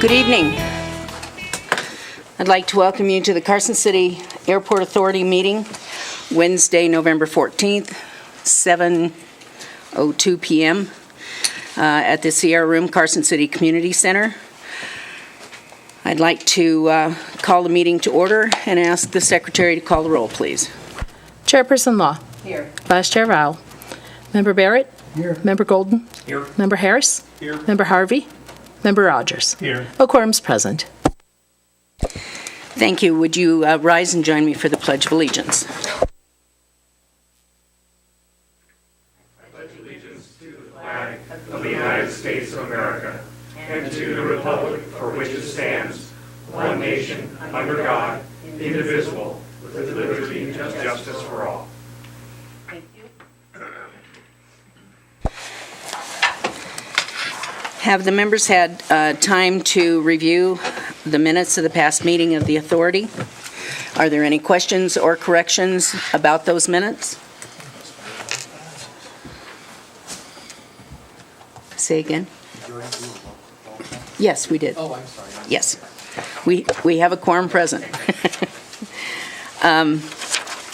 Good evening. I'd like to welcome you to the Carson City Airport Authority meeting, Wednesday, November 14th, 7:02 p.m. At the Sierra Room, Carson City Community Center. I'd like to call the meeting to order and ask the secretary to call the roll, please. Chairperson Law. Here. Vice Chair Rao. Member Barrett. Here. Member Golden. Here. Member Harris. Here. Member Harvey. Member Rogers. Here. A quorum's present. Thank you. Would you rise and join me for the Pledge of Allegiance? I pledge allegiance to the flag of the United States of America and to the republic for which it stands, one nation, under God, indivisible, with liberty and justice for all. Thank you. Have the members had time to review the minutes of the past meeting of the authority? Are there any questions or corrections about those minutes? Say again? Yes, we did. Oh, I'm sorry. Yes. We have a quorum present.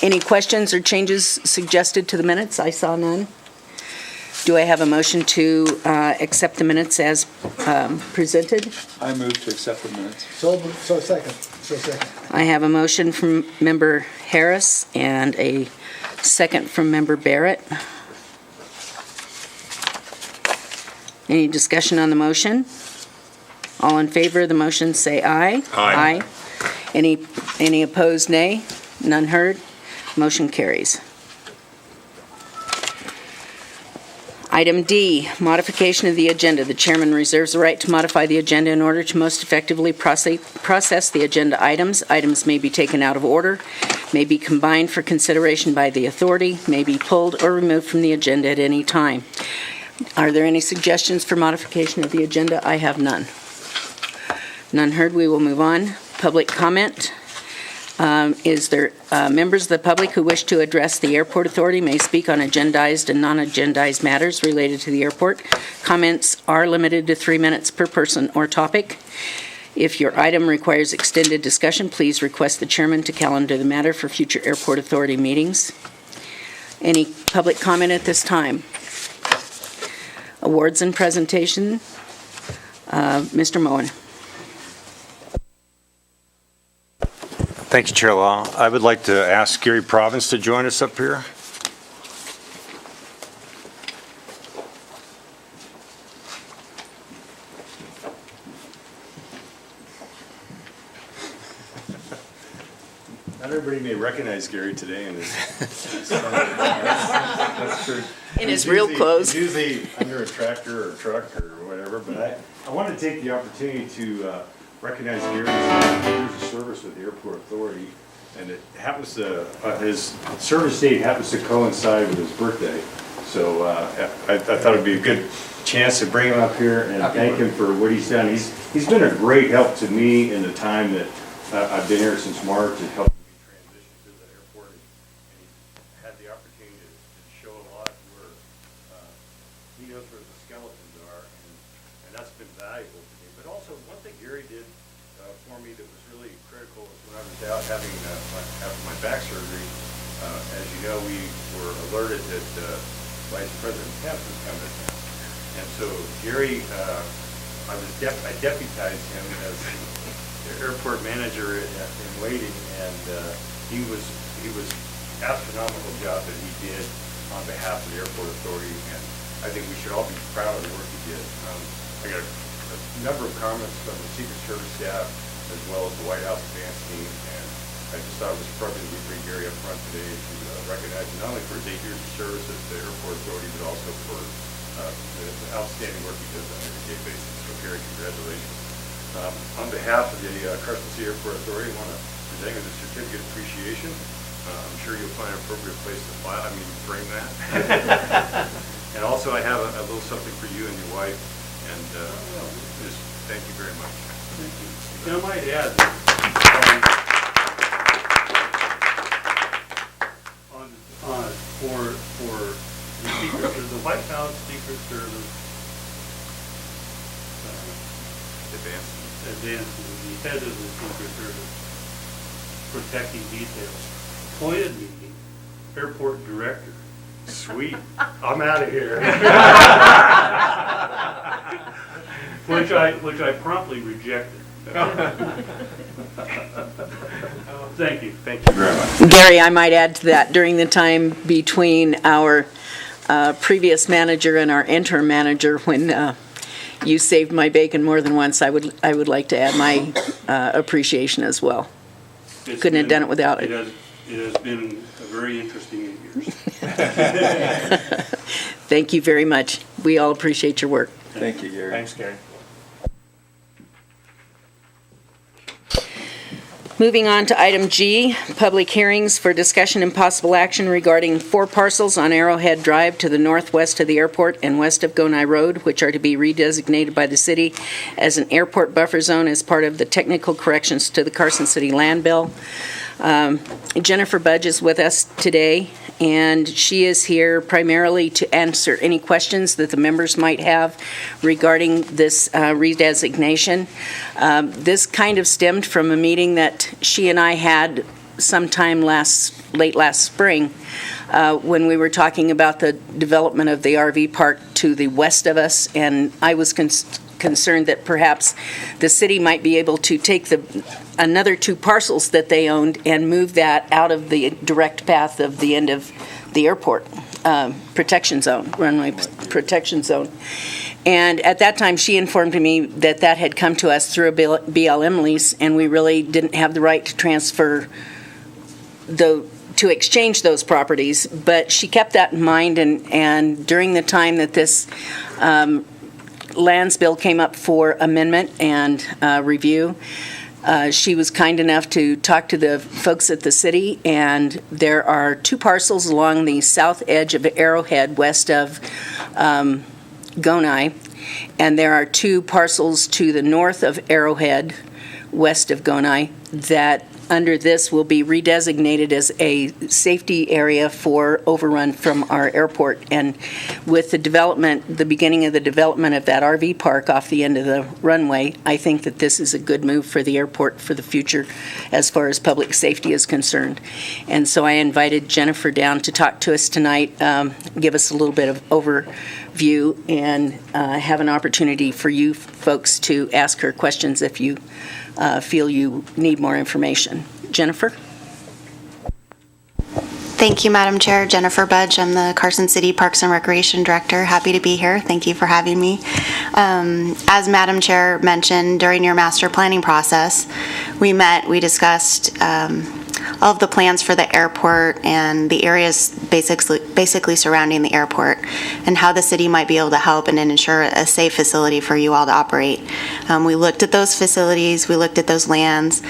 Any questions or changes suggested to the minutes? I saw none. Do I have a motion to accept the minutes as presented? I move to accept the minutes. So second. I have a motion from Member Harris and a second from Member Barrett. Any discussion on the motion? All in favor of the motion say aye. Aye. Any opposed, nay? None heard. Motion carries. Item D, modification of the agenda. The chairman reserves the right to modify the agenda in order to most effectively process the agenda items. Items may be taken out of order, may be combined for consideration by the authority, may be pulled or removed from the agenda at any time. Are there any suggestions for modification of the agenda? I have none. None heard. We will move on. Public comment. Is there members of the public who wish to address the Airport Authority may speak on agendized and non-agendized matters related to the airport. Comments are limited to 3 minutes per person or topic. If your item requires extended discussion, please request the chairman to calendar the matter for future Airport Authority meetings. Any public comment at this time? Awards and presentation. Mr. Moen. Thank you, Chair Law. I would like to ask Gary Province to join us up here. Not everybody may recognize Gary today in his In his real clothes. He's usually under a tractor or truck or whatever, but I want to take the opportunity to recognize Gary's years of service with the Airport Authority, and it happens to, his service date happens to coincide with his birthday, so I thought it'd be a good chance to bring him up here and thank him for what he's done. He's been a great help to me in the time that I've been here since March and helped me transition to the airport, and he had the opportunity to show a lot where he knows where the skeletons are, and that's been valuable to me. But also, one thing Gary did for me that was really critical was when I was out having my back surgery. As you know, we were alerted that Vice President Pence was coming to town, and so Gary, I deputized him as the airport manager in waiting, and he was astronomical job that he did on behalf of the Airport Authority, and I think we should all be proud of the work he did. I got a number of comments from the Secret Service staff as well as the White House advance team, and I just thought it was appropriate that we bring Gary up front today to recognize him not only for his 8 years of service at the Airport Authority, but also for the outstanding work he does on an everyday basis. So Gary, congratulations. On behalf of the Carson City Airport Authority, I want to present you the certificate of appreciation. I'm sure you'll find an appropriate place to frame that. And also I have a little something for you and your wife, and just thank you very much. Thank you. I might add, for the White House Secret Service Advanced advancing, the head of the Secret Service protecting details, appointed me airport director. Sweet. I'm out of here. which I promptly rejected. Thank you. Thank you very much. Gary, I might add to that, during the time between our previous manager and our interim manager, when you saved my bacon more than once, I would like to add my appreciation as well. Couldn't have done it without it. It has been a very interesting 8 years. Thank you very much. We all appreciate your work. Thank you, Gary. Thanks, Gary. Moving on to item G, public hearings for discussion and possible action regarding 4 parcels on Arrowhead Drive to the northwest of the airport and west of Gonai Road, which are to be redesignated by the city as an airport buffer zone as part of the technical corrections to the Carson City land bill. Jennifer Budge is with us today, and she is here primarily to answer any questions that the members might have regarding this redesignation. This kind of stemmed from a meeting that she and I had sometime late last spring when we were talking about the development of the RV park to the west of us, and I was concerned that perhaps the city might be able to take another 2 parcels that they owned and move that out of the direct path of the end of the airport protection zone, runway protection zone. And at that time, she informed me that that had come to us through a BLM lease, and we really didn't have the right to transfer to exchange those properties. But she kept that in mind, and during the time that this lands bill came up for amendment and review, she was kind enough to talk to the folks at the city, and there are 2 parcels along the south edge of Arrowhead west of Gonai, and there are 2 parcels to the north of Arrowhead west of Gonai that under this will be redesignated as a safety area for overrun from our airport. And with the beginning of the development of that RV park off the end of the runway, I think that this is a good move for the airport for the future as far as public safety is concerned. And so I invited Jennifer down to talk to us tonight, give us a little bit of overview, and have an opportunity for you folks to ask her questions if you feel you need more information. Jennifer? Thank you, Madam Chair. Jennifer Budge. I'm the Carson City Parks and Recreation Director. Happy to be here. Thank you for having me. As Madam Chair mentioned, during your master planning process, we discussed all of the plans for the airport and the areas basically surrounding the airport and how the city might be able to help and ensure a safe facility for you all to operate. We looked at those facilities, we looked at those lands,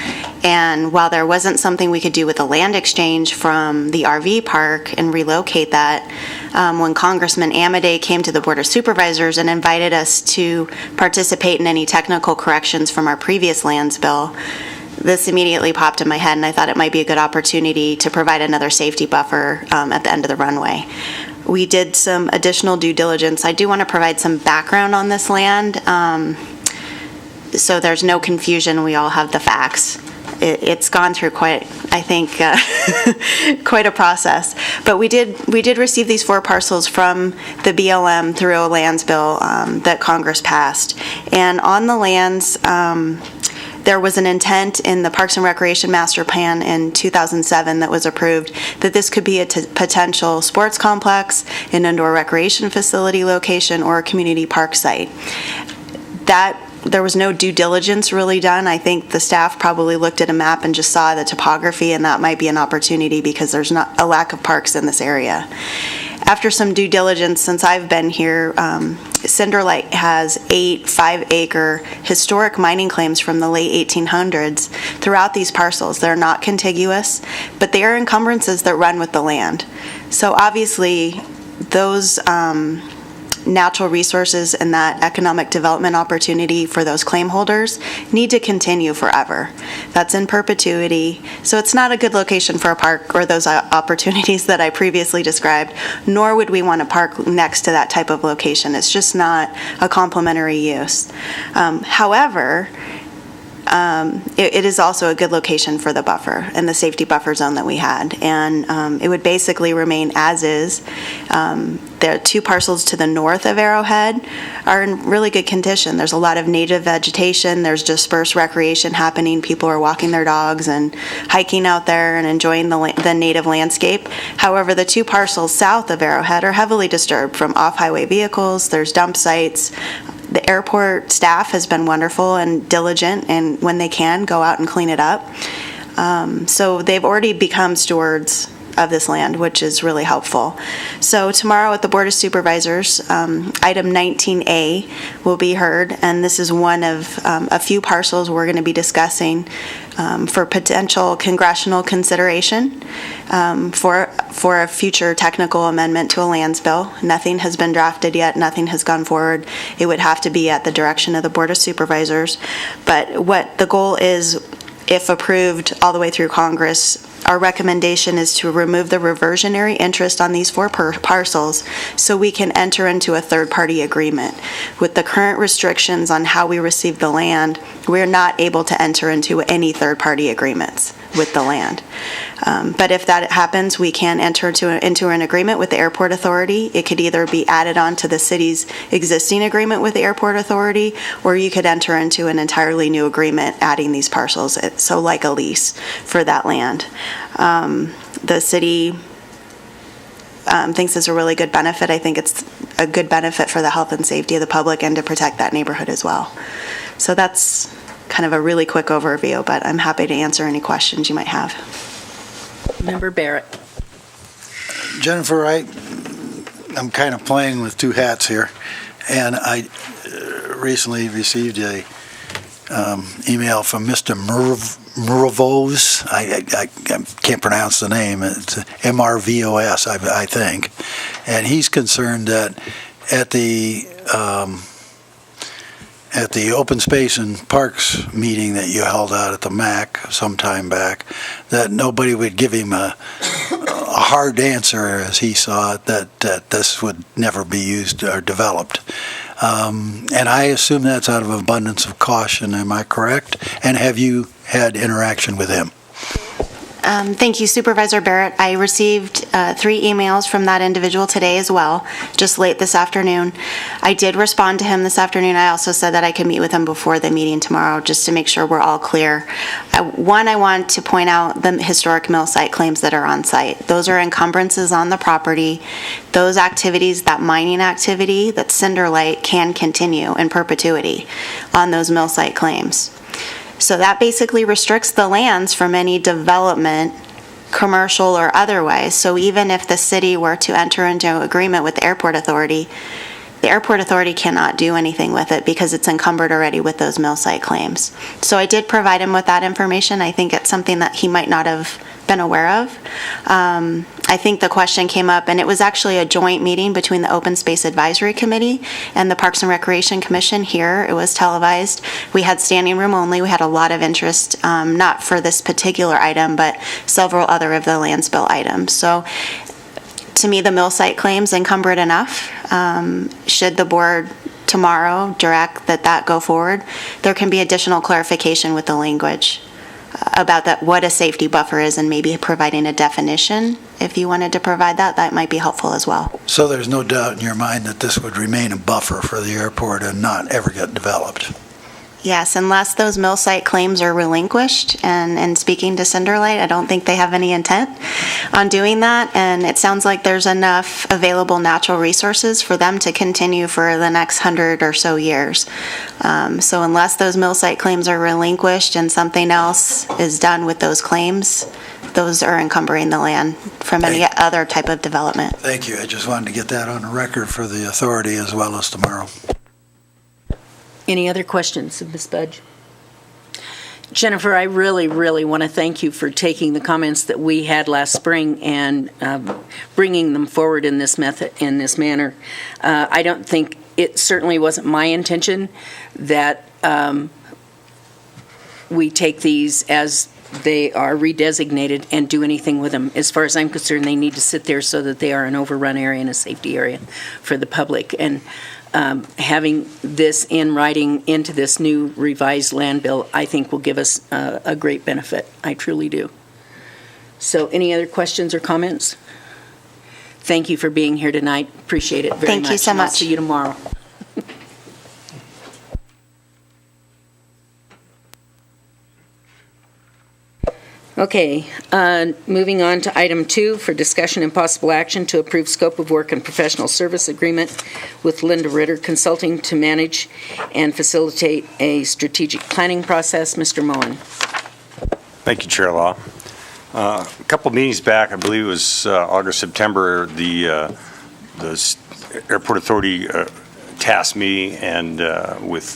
and while there wasn't something we could do with a land exchange from the RV park and relocate that, when Congressman Amodei came to the Board of Supervisors and invited us to participate in any technical corrections from our previous lands bill, this immediately popped in my head, and I thought it might be a good opportunity to provide another safety buffer at the end of the runway. We did some additional due diligence. I do want to provide some background on this land, so there's no confusion. We all have the facts. It's gone through quite a process. But we did receive these 4 parcels from the BLM through a lands bill that Congress passed. And on the lands, there was an intent in the Parks and Recreation Master Plan in 2007 that was approved that this could be a potential sports complex, an indoor recreation facility location, or a community park site. There was no due diligence really done. I think the staff probably looked at a map and just saw the topography, and that might be an opportunity because there's not a lack of parks in this area. After some due diligence since I've been here, Cinder Light has 8 5-acre historic mining claims from the late 1800s throughout these parcels. They're not contiguous, but they are encumbrances that run with the land. So obviously, those natural resources and that economic development opportunity for those claim holders need to continue forever. That's in perpetuity. So it's not a good location for a park or those opportunities that I previously described, nor would we want to park next to that type of location. It's just not a complementary use. However, it is also a good location for the buffer and the safety buffer zone that we had. And it would basically remain as is. The 2 parcels to the north of Arrowhead are in really good condition. There's a lot of native vegetation. There's dispersed recreation happening. People are walking their dogs and hiking out there and enjoying the native landscape. However, the 2 parcels south of Arrowhead are heavily disturbed from off-highway vehicles. There's dump sites. The airport staff has been wonderful and diligent, and when they can, go out and clean it up. So they've already become stewards of this land, which is really helpful. So tomorrow at the Board of Supervisors, item 19A will be heard, and this is one of a few parcels we're going to be discussing for potential congressional consideration for a future technical amendment to a lands bill. Nothing has been drafted yet. Nothing has gone forward. It would have to be at the direction of the Board of Supervisors. But what the goal is, if approved all the way through Congress, our recommendation is to remove the reversionary interest on these 4 parcels so we can enter into a third-party agreement. With the current restrictions on how we receive the land, we're not able to enter into any third-party agreements with the land. But if that happens, we can enter into an agreement with the Airport Authority. It could either be added on to the city's existing agreement with the Airport Authority, or you could enter into an entirely new agreement adding these parcels, so like a lease for that land. The city thinks it's a really good benefit. I think it's a good benefit for the health and safety of the public and to protect that neighborhood as well. So that's kind of a really quick overview, but I'm happy to answer any questions you might have. Member Barrett. Jennifer, I'm kind of playing with 2 hats here, and I recently received a email from Mr. Murvos. I can't pronounce the name. It's Mrvos, I think, and he's concerned that at the Open Space and Parks meeting that you held out at the MAC some time back, that nobody would give him a hard answer, as he saw it, that this would never be used or developed. And I assume that's out of abundance of caution. Am I correct? And have you had interaction with him? Thank you, Supervisor Barrett. I received 3 emails from that individual today as well, just late this afternoon. I did respond to him this afternoon. I also said that I could meet with him before the meeting tomorrow, just to make sure we're all clear. One, I want to point out the historic mill site claims that are on site. Those are encumbrances on the property. Those activities, that mining activity, that cinder light, can continue in perpetuity on those mill site claims. So that basically restricts the lands from any development, commercial or otherwise. So even if the city were to enter into agreement with the Airport Authority cannot do anything with it because it's encumbered already with those mill site claims. So I did provide him with that information. I think it's something that he might not have been aware of. I think the question came up, and it was actually a joint meeting between the Open Space Advisory Committee and the Parks and Recreation Commission here. It was televised. We had standing room only. We had a lot of interest, not for this particular item, but several other of the lands bill items. So to me, the mill site claims encumber it enough. Should the board tomorrow direct that go forward, there can be additional clarification with the language about that, what a safety buffer is, and maybe providing a definition. If you wanted to provide that might be helpful as well. So there's no doubt in your mind that this would remain a buffer for the airport and not ever get developed? Yes, unless those mill site claims are relinquished, and speaking to Cinderlight, I don't think they have any intent on doing that, and it sounds like there's enough available natural resources for them to continue for the next 100 or so years. So unless those mill site claims are relinquished and something else is done with those claims, those are encumbering the land from any other type of development. Thank you. I just wanted to get that on the record for the authority as well as tomorrow. Any other questions of Ms. Budge? Jennifer, I really, really want to thank you for taking the comments that we had last spring and bringing them forward in this manner. I don't think, it certainly wasn't my intention that we take these as they are redesignated and do anything with them. As far as I'm concerned, they need to sit there so that they are an overrun area and a safety area for the public. And having this in writing into this new revised land bill, I think will give us a great benefit. I truly do. So any other questions or comments? Thank you for being here tonight. Appreciate it very much. Thank you so And I'll much. see you tomorrow. Okay, moving on to item 2 for discussion and possible action to approve scope of work and professional service agreement with Linda Ritter Consulting to manage and facilitate a strategic planning process. Mr. Moen. Thank you, Chair Law. A couple meetings back, I believe it was August, September, the Airport Authority tasked me and with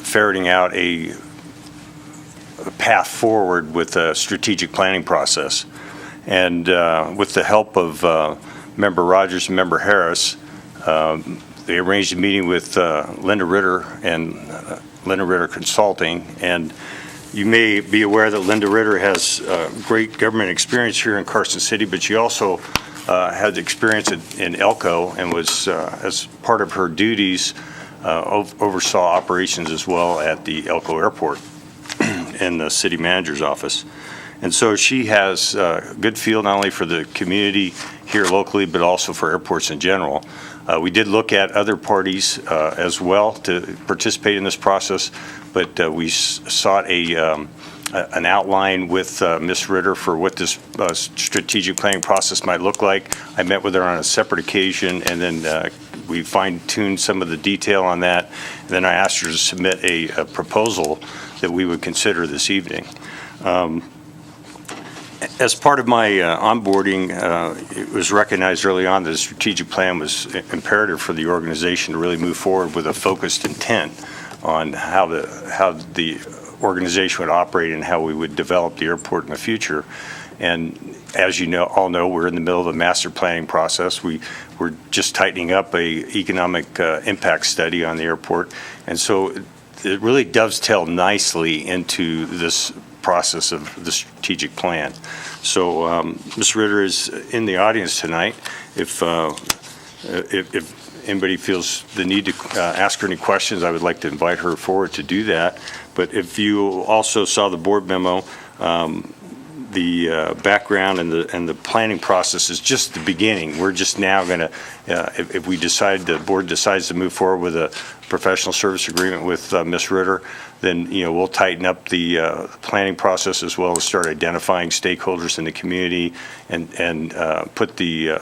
ferreting out a path forward with a strategic planning process. And with the help of Member Rogers and Member Harris, they arranged a meeting with Linda Ritter and Linda Ritter Consulting. And you may be aware that Linda Ritter has great government experience here in Carson City, but she also had experience in Elko and was, as part of her duties, oversaw operations as well at the Elko Airport in the city manager's office. And so she has a good feel not only for the community here locally, but also for airports in general. We did look at other parties as well to participate in this process, but we sought an outline with Ms. Ritter for what this strategic planning process might look like. I met with her on a separate occasion, and then we fine-tuned some of the detail on that. And then I asked her to submit a proposal that we would consider this evening. As part of my onboarding, it was recognized early on that a strategic plan was imperative for the organization to really move forward with a focused intent on how the organization would operate and how we would develop the airport in the future. And as you all know, we're in the middle of a master planning process. We're just tightening up a economic impact study on the airport, and so it really dovetailed nicely into this process of the strategic plan. So Ms. Ritter is in the audience tonight. If anybody feels the need to ask her any questions, I would like to invite her forward to do that. But if you also saw the board memo, the background and the planning process is just the beginning. We're just now going to, if we decide, the board decides to move forward with a professional service agreement with Ms. Ritter, then we'll tighten up the planning process as well as start identifying stakeholders in the community and put the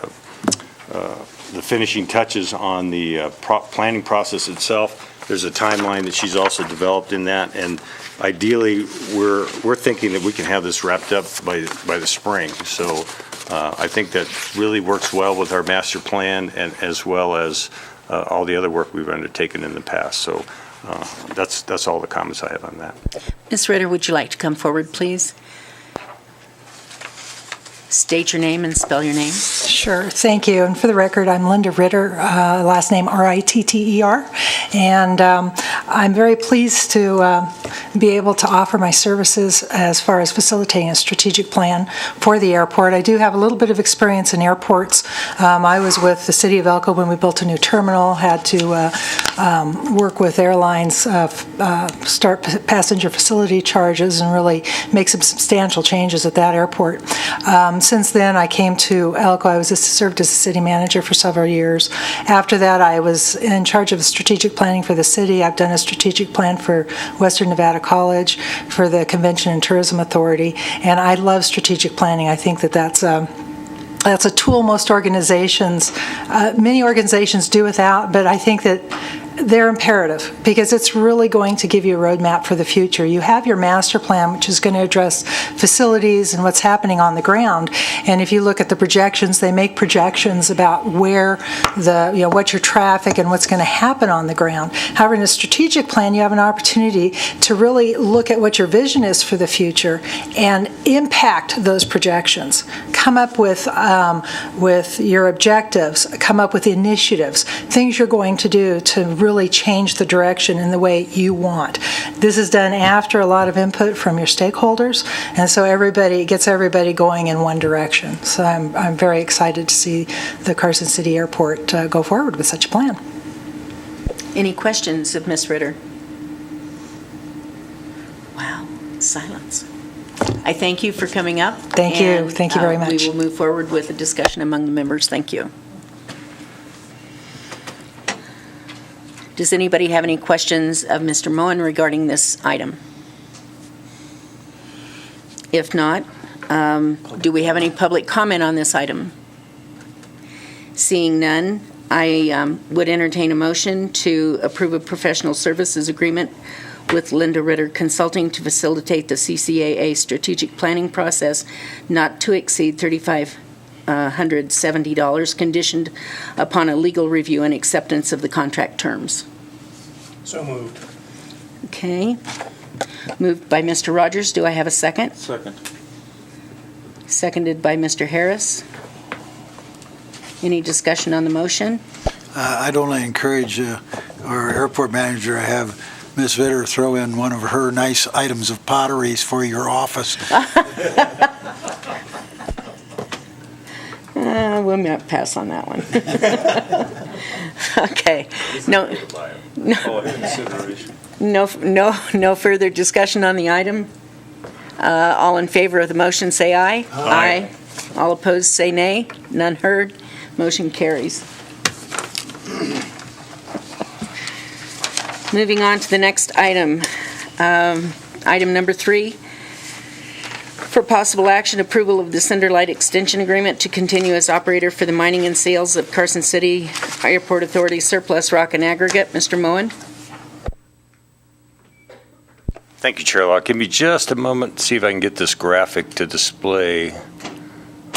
finishing touches on the planning process itself. There's a timeline that she's also developed in that, and ideally, we're thinking that we can have this wrapped up by the spring. So I think that really works well with our master plan and as well as all the other work we've undertaken in the past. So that's all the comments I have on that. Ms. Ritter, would you like to come forward, please? State your name and spell your name. Sure, thank you. And for the record, I'm Linda Ritter, last name Ritter, and I'm very pleased to be able to offer my services as far as facilitating a strategic plan for the airport. I do have a little bit of experience in airports. I was with the City of Elko when we built a new terminal, had to work with airlines, start passenger facility charges, and really make some substantial changes at that airport. Since then, I came to Elko. I served as a city manager for several years. After that, I was in charge of strategic planning for the city. I've done a strategic plan for Western Nevada College, for the Convention and Tourism Authority, and I love strategic planning. I think that that's a tool most organizations, many organizations do without, but I think that they're imperative because it's really going to give you a roadmap for the future. You have your master plan, which is going to address facilities and what's happening on the ground. And if you look at the projections, they make projections about where what's your traffic and what's going to happen on the ground. However, in a strategic plan, you have an opportunity to really look at what your vision is for the future and impact those projections. Come up with your objectives, come up with initiatives, things you're going to do to really change the direction in the way you want. This is done after a lot of input from your stakeholders, and so it gets everybody going in one direction. So I'm very excited to see the Carson City Airport go forward with such a plan. Any questions of Ms. Ritter? Wow, silence. I thank you for coming up. Thank you. and, Thank you very much. We will move forward with the discussion among the members. Thank you. Does anybody have any questions of Mr. Moen regarding this item? If not, do we have any public comment on this item? Seeing none, I would entertain a motion to approve a professional services agreement with Linda Ritter Consulting to facilitate the CCAA strategic planning process not to exceed $3,570, conditioned upon a legal review and acceptance of the contract terms. So moved. Okay. Moved by Mr. Rogers. Do I have a second? Second. Seconded by Mr. Harris. Any discussion on the motion? I'd only encourage our airport manager to have Ms. Vitter throw in one of her nice items of potteries for your office. We'll not pass on that one. Okay. No further discussion on the item. All in favor of the motion, say aye. Aye. All opposed, say nay. None heard. Motion carries. Moving on to the next item. Item number 3. For possible action, approval of the Cinder Light Extension Agreement to continue as operator for the mining and sales of Carson City Airport Authority surplus rock and aggregate. Mr. Moen? Thank you, Chair Law. Give me just a moment to see if I can get this graphic to display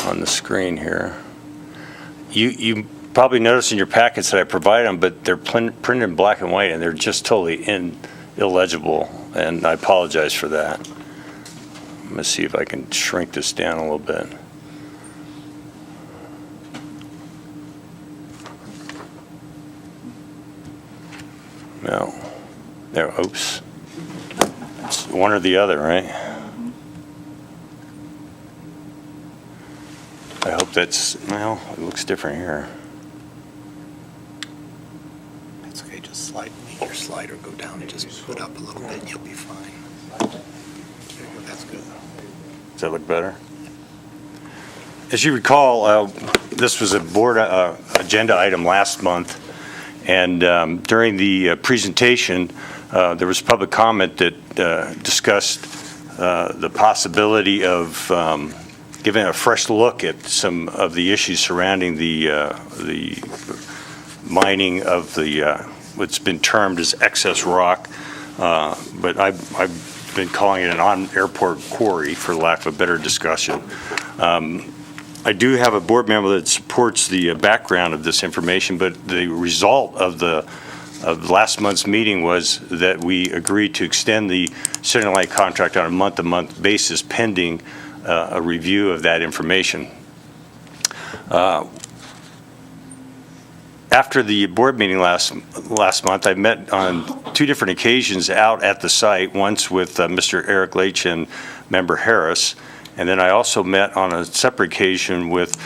on the screen here. You probably noticed in your packets that I provided them, but they're printed in black and white, and they're just totally illegible, and I apologize for that. I'm going to see if I can shrink this down a little bit. No. There, oops. It's one or the other, right? I hope that's, well, it looks different here. That's okay, just make your slider go down and just put up a little bit and you'll be fine. That's good. Does that look better? As you recall, this was a board agenda item last month, and during the presentation, there was public comment that discussed the possibility of giving a fresh look at some of the issues surrounding the mining of the what's been termed as excess rock, but I've been calling it an on-airport quarry, for lack of a better discussion. I do have a board member that supports the background of this information, but the result of last month's meeting was that we agreed to extend the Cinder Light contract on a month-to-month basis pending a review of that information. After the board meeting last month, I met on 2 different occasions out at the site, once with Mr. Eric Leach and Member Harris, and then I also met on a separate occasion with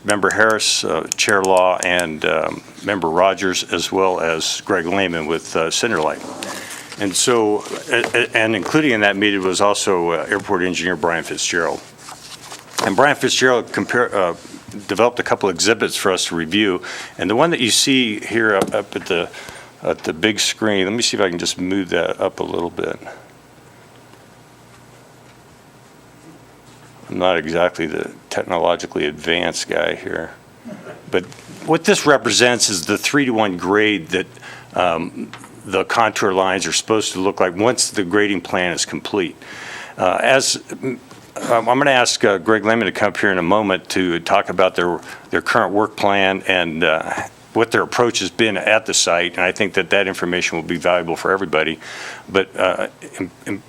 Member Harris, Chair Law, and Member Rogers, as well as Greg Lehman with Cinder Light. And so, and including in that meeting was also Airport Engineer Brian Fitzgerald. And Brian Fitzgerald developed a couple exhibits for us to review, and the one that you see here up at the big screen, let me see if I can just move that up a little bit. I'm not exactly the technologically advanced guy here, but what this represents is the 3-to-1 grade that the contour lines are supposed to look like once the grading plan is complete. I'm going to ask Greg Lehman to come up here in a moment to talk about their current work plan and what their approach has been at the site, and I think that information will be valuable for everybody. But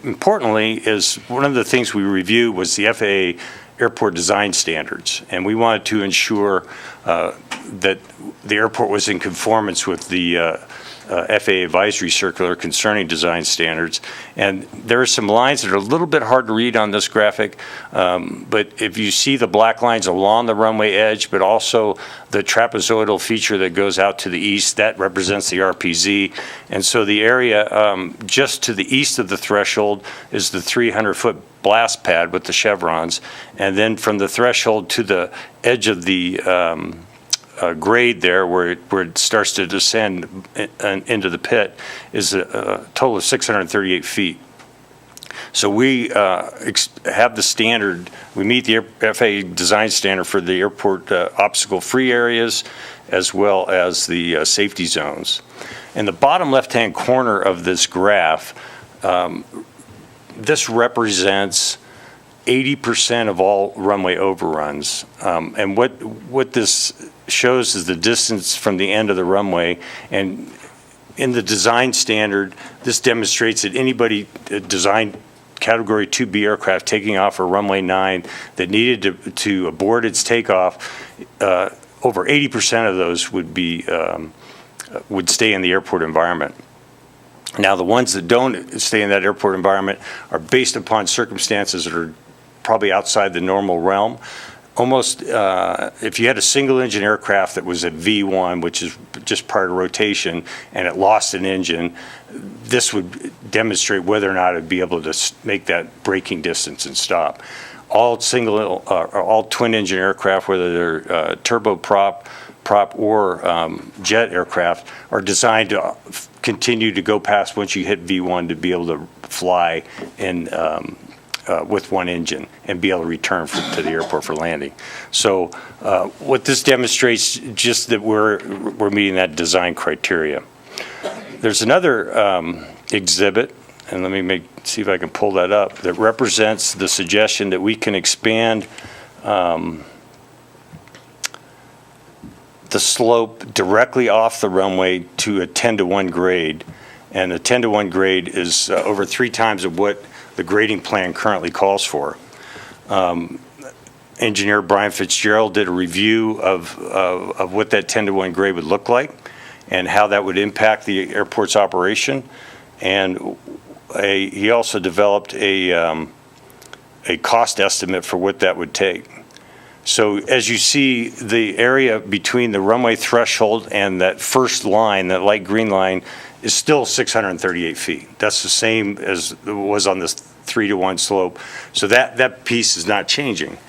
importantly, is one of the things we reviewed was the FAA airport design standards, and we wanted to ensure that the airport was in conformance with the FAA advisory circular concerning design standards. And there are some lines that are a little bit hard to read on this graphic, but if you see the black lines along the runway edge, but also the trapezoidal feature that goes out to the east, that represents the RPZ. And so the area just to the east of the threshold is the 300-foot blast pad with the chevrons. And then from the threshold to the edge of the grade there where it starts to descend into the pit is a total of 638 feet. So we have the standard, we meet the FAA design standard for the airport obstacle-free areas as well as the safety zones. In the bottom left-hand corner of this graph, this represents 80% of all runway overruns. And what this shows is the distance from the end of the runway. And in the design standard, this demonstrates that anybody designed Category 2B aircraft taking off for runway 9 that needed to abort its takeoff, over 80% of those would stay in the airport environment. Now, the ones that don't stay in that airport environment are based upon circumstances that are probably outside the normal realm. Almost, if you had a single engine aircraft that was at V1, which is just prior to rotation, and it lost an engine, this would demonstrate whether or not it'd be able to make that braking distance and stop. All all twin engine aircraft, whether they're turboprop, or jet aircraft, are designed to continue to go past once you hit V1 to be able to fly in with one engine and be able to return to the airport for landing. So what this demonstrates, just that we're meeting that design criteria. There's another exhibit, and let me see if I can pull that up, that represents the suggestion that we can expand the slope directly off the runway to a 10-to-1 grade. And the 10-to-1 grade is over 3 times of what the grading plan currently calls for. Engineer Brian Fitzgerald did a review of what that 10-to-1 grade would look like and how that would impact the airport's operation. And he also developed a cost estimate for what that would take. So as you see, the area between the runway threshold and that first line, that light green line, is still 638 feet. That's the same as it was on this 3-to-1 slope. So that piece is not changing.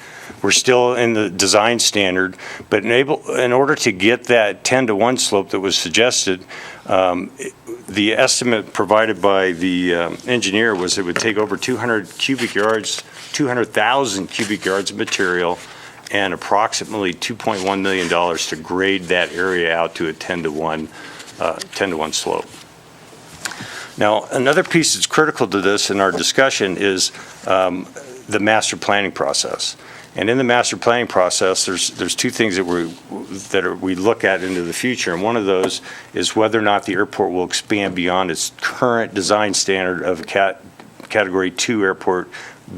We're still in the design standard, but in order to get that 10-to-1 slope that was suggested, the estimate provided by the engineer was it would take over 200,000 cubic yards of material and approximately $2.1 million to grade that area out to a 10-to-1 slope. Now, another piece that's critical to this in our discussion is the master planning process. And in the master planning process, there's 2 things that we look at into the future, and one of those is whether or not the airport will expand beyond its current design standard of Category 2 airport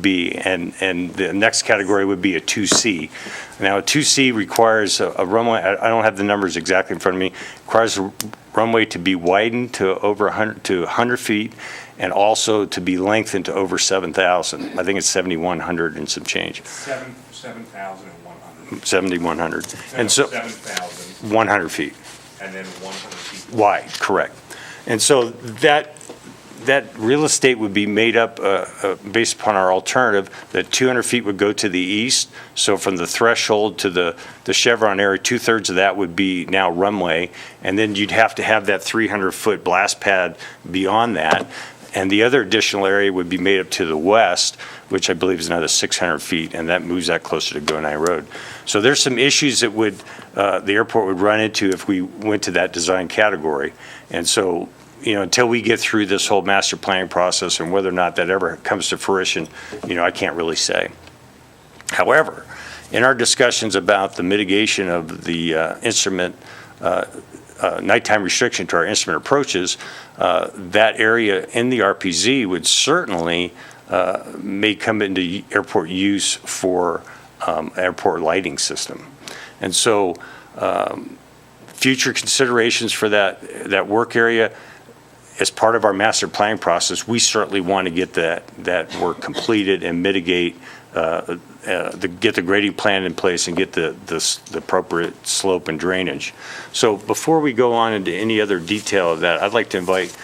B, and the next category would be a 2C. Now, a 2C requires a runway, I don't have the numbers exactly in front of me, requires a runway to be widened to over 100 feet, and also to be lengthened to over 7,000. I think it's 7,100 and some change. 7,100. 7,100. And so 7,000. 100 feet. And then 100 feet. Wide, correct. And so that real estate would be made up based upon our alternative, that 200 feet would go to the east. So from the threshold to the chevron area, 2/3 of that would be now runway. And then you'd have to have that 300-foot blast pad beyond that. And the other additional area would be made up to the west, which I believe is another 600 feet, and that moves that closer to Gonai Road. So there's some issues that the airport would run into if we went to that design category. And so, until we get through this whole master planning process and whether or not that ever comes to fruition, I can't really say. However, in our discussions about the mitigation of the instrument nighttime restriction to our instrument approaches, that area in the RPZ would certainly may come into airport use for airport lighting system. And so future considerations for that work area, as part of our master planning process, we certainly want to get that work completed and mitigate, get the grading plan in place and get the appropriate slope and drainage. So before we go on into any other detail of that, I'd like to invite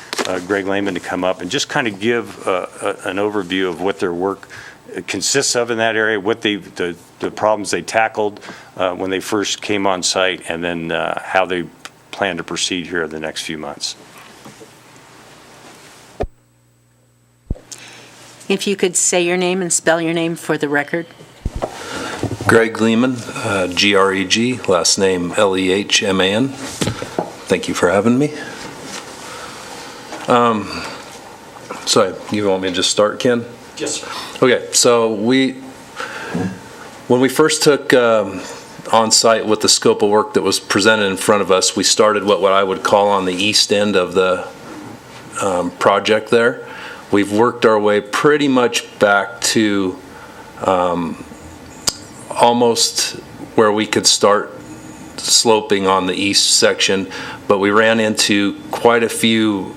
Greg Lehman to come up and just kind of give an overview of what their work consists of in that area, what the problems they tackled when they first came on site, and then how they plan to proceed here in the next few months. If you could say your name and spell your name for the record. Greg Lehman, G-R-E-G, last name L-E-H-M-A-N. Thank you for having me. So you want me to just start, Ken? Yes, sir. Okay, so when we first took on site with the scope of work that was presented in front of us, we started what I would call on the east end of the project there. We've worked our way pretty much back to almost where we could start sloping on the east section, but we ran into quite a few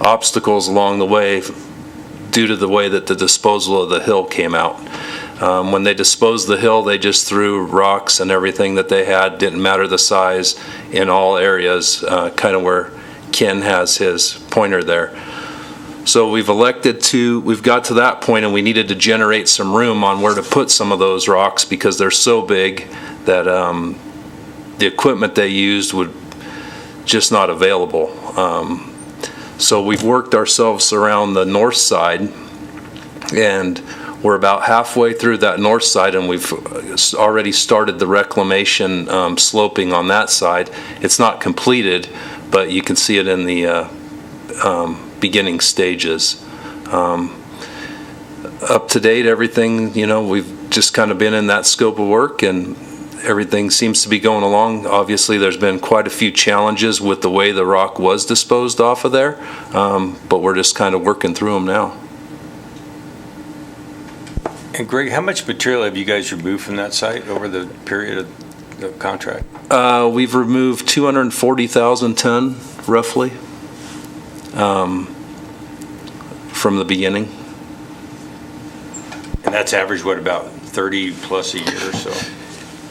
obstacles along the way due to the way that the disposal of the hill came out. When they disposed the hill, they just threw rocks and everything that they had, didn't matter the size, in all areas, kind of where Ken has his pointer there. So we've got to that point, and we needed to generate some room on where to put some of those rocks because they're so big that the equipment they used would just not available. So we've worked ourselves around the north side, and we're about halfway through that north side, and we've already started the reclamation sloping on that side. It's not completed, but you can see it in the beginning stages. Up to date, everything, we've just kind of been in that scope of work, and everything seems to be going along. Obviously, there's been quite a few challenges with the way the rock was disposed off of there, but we're just kind of working through them now. And Greg, how much material have you guys removed from that site over the period of the contract? We've removed 240,000 ton, roughly, from the beginning. And that's average, what, about 30 plus a year or so?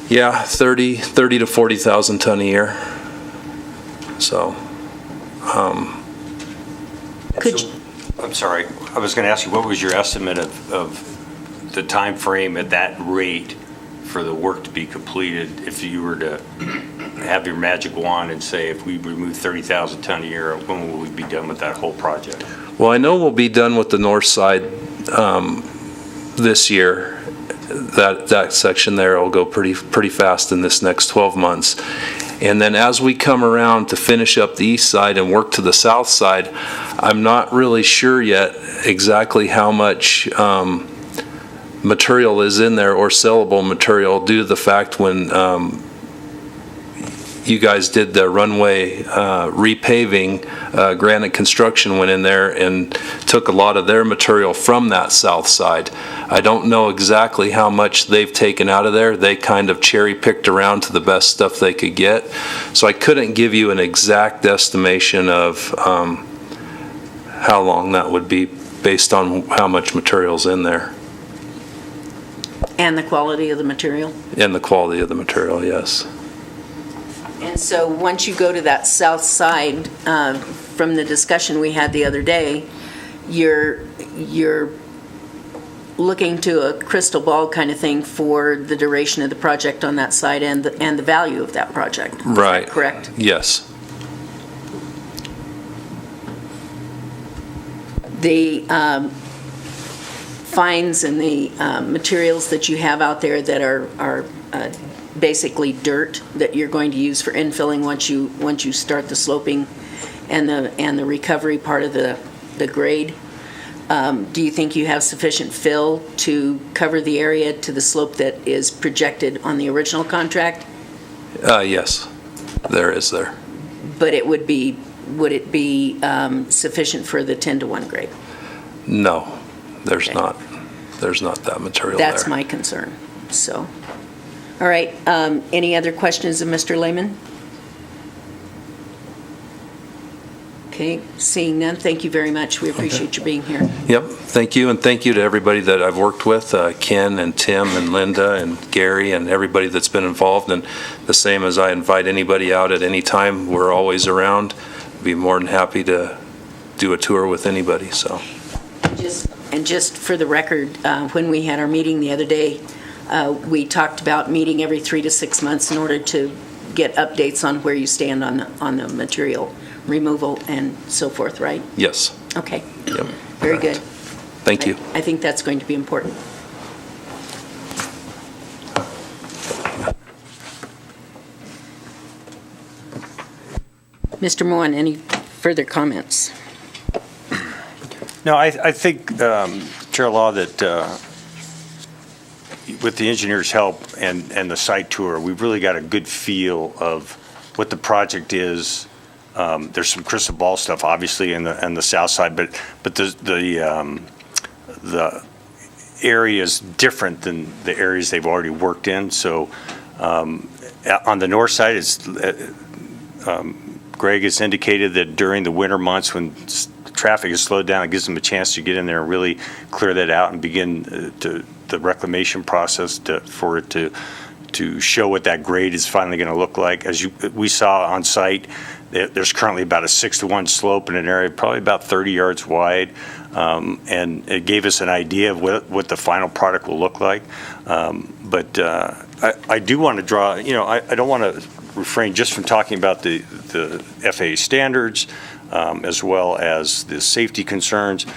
Yeah, 30 to 40,000 ton a year. So, I'm sorry, I was going to ask you, what was your estimate of the time frame at that rate for the work to be completed if you were to have your magic wand and say, if we remove 30,000 ton a year, when will we be done with that whole project? well, I know we'll be done with the north side this year. That section there will go pretty fast in this next 12 months. And then as we come around to finish up the east side and work to the south side, I'm not really sure yet exactly how much material is in there, or sellable material, due to the fact when you guys did the runway repaving, Granite Construction went in there and took a lot of their material from that south side. I don't know exactly how much they've taken out of there. They kind of cherry-picked around to the best stuff they could get. So I couldn't give you an exact estimation of how long that would be based on how much material's in there. And the quality of the material? And the quality of the material, yes. And so once you go to that south side, from the discussion we had the other day, you're looking to a crystal ball kind of thing for the duration of the project on that side and the value of that project. Is Right. that correct? Yes. The fines and the materials that you have out there that are basically dirt that you're going to use for infilling once you start the sloping and the recovery part of the grade. Do you think you have sufficient fill to cover the area to the slope that is projected on the original contract? Yes, there is there. But would it be sufficient for the 10-to-1 grade? No, there's Okay. not. There's not that material there. That's my concern, so. All right, any other questions of Mr. Lehman? Okay, seeing none, thank you very much. We appreciate you being here. Yep, thank you, and thank you to everybody that I've worked with, Ken and Tim and Linda and Gary and everybody that's been involved, and the same as I invite anybody out at any time. We're always around. Be more than happy to do a tour with anybody, so. And just for the record, when we had our meeting the other day, we talked about meeting every 3 to 6 months in order to get updates on where you stand on the material removal and so forth, right? Yes. Okay. Yep. Very good. Thank you. I think that's going to be important. Mr. Moen, any further comments? No, I think, Chair Law, that with the engineer's help and the site tour, we've really got a good feel of what the project is. There's some crystal ball stuff, obviously, in the south side, but the area is different than the areas they've already worked in. So on the north side, it's Greg has indicated that during the winter months when traffic is slowed down, it gives them a chance to get in there and really clear that out and begin the reclamation process for it to show what that grade is finally going to look like. As we saw on site, there's currently about a 6-to-1 slope in an area probably about 30 yards wide, and it gave us an idea of what the final product will look like. But I do want to draw, I don't want to refrain just from talking about the FAA standards as well as the safety concerns.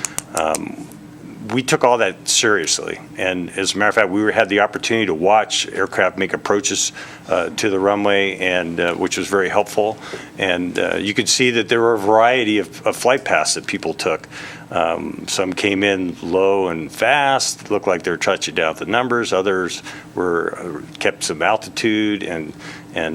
We took all that seriously, and as a matter of fact, we had the opportunity to watch aircraft make approaches to the runway, and which was very helpful. And you could see that there were a variety of flight paths that people took. Some came in low and fast, looked like they were touching down the numbers. Others kept some altitude and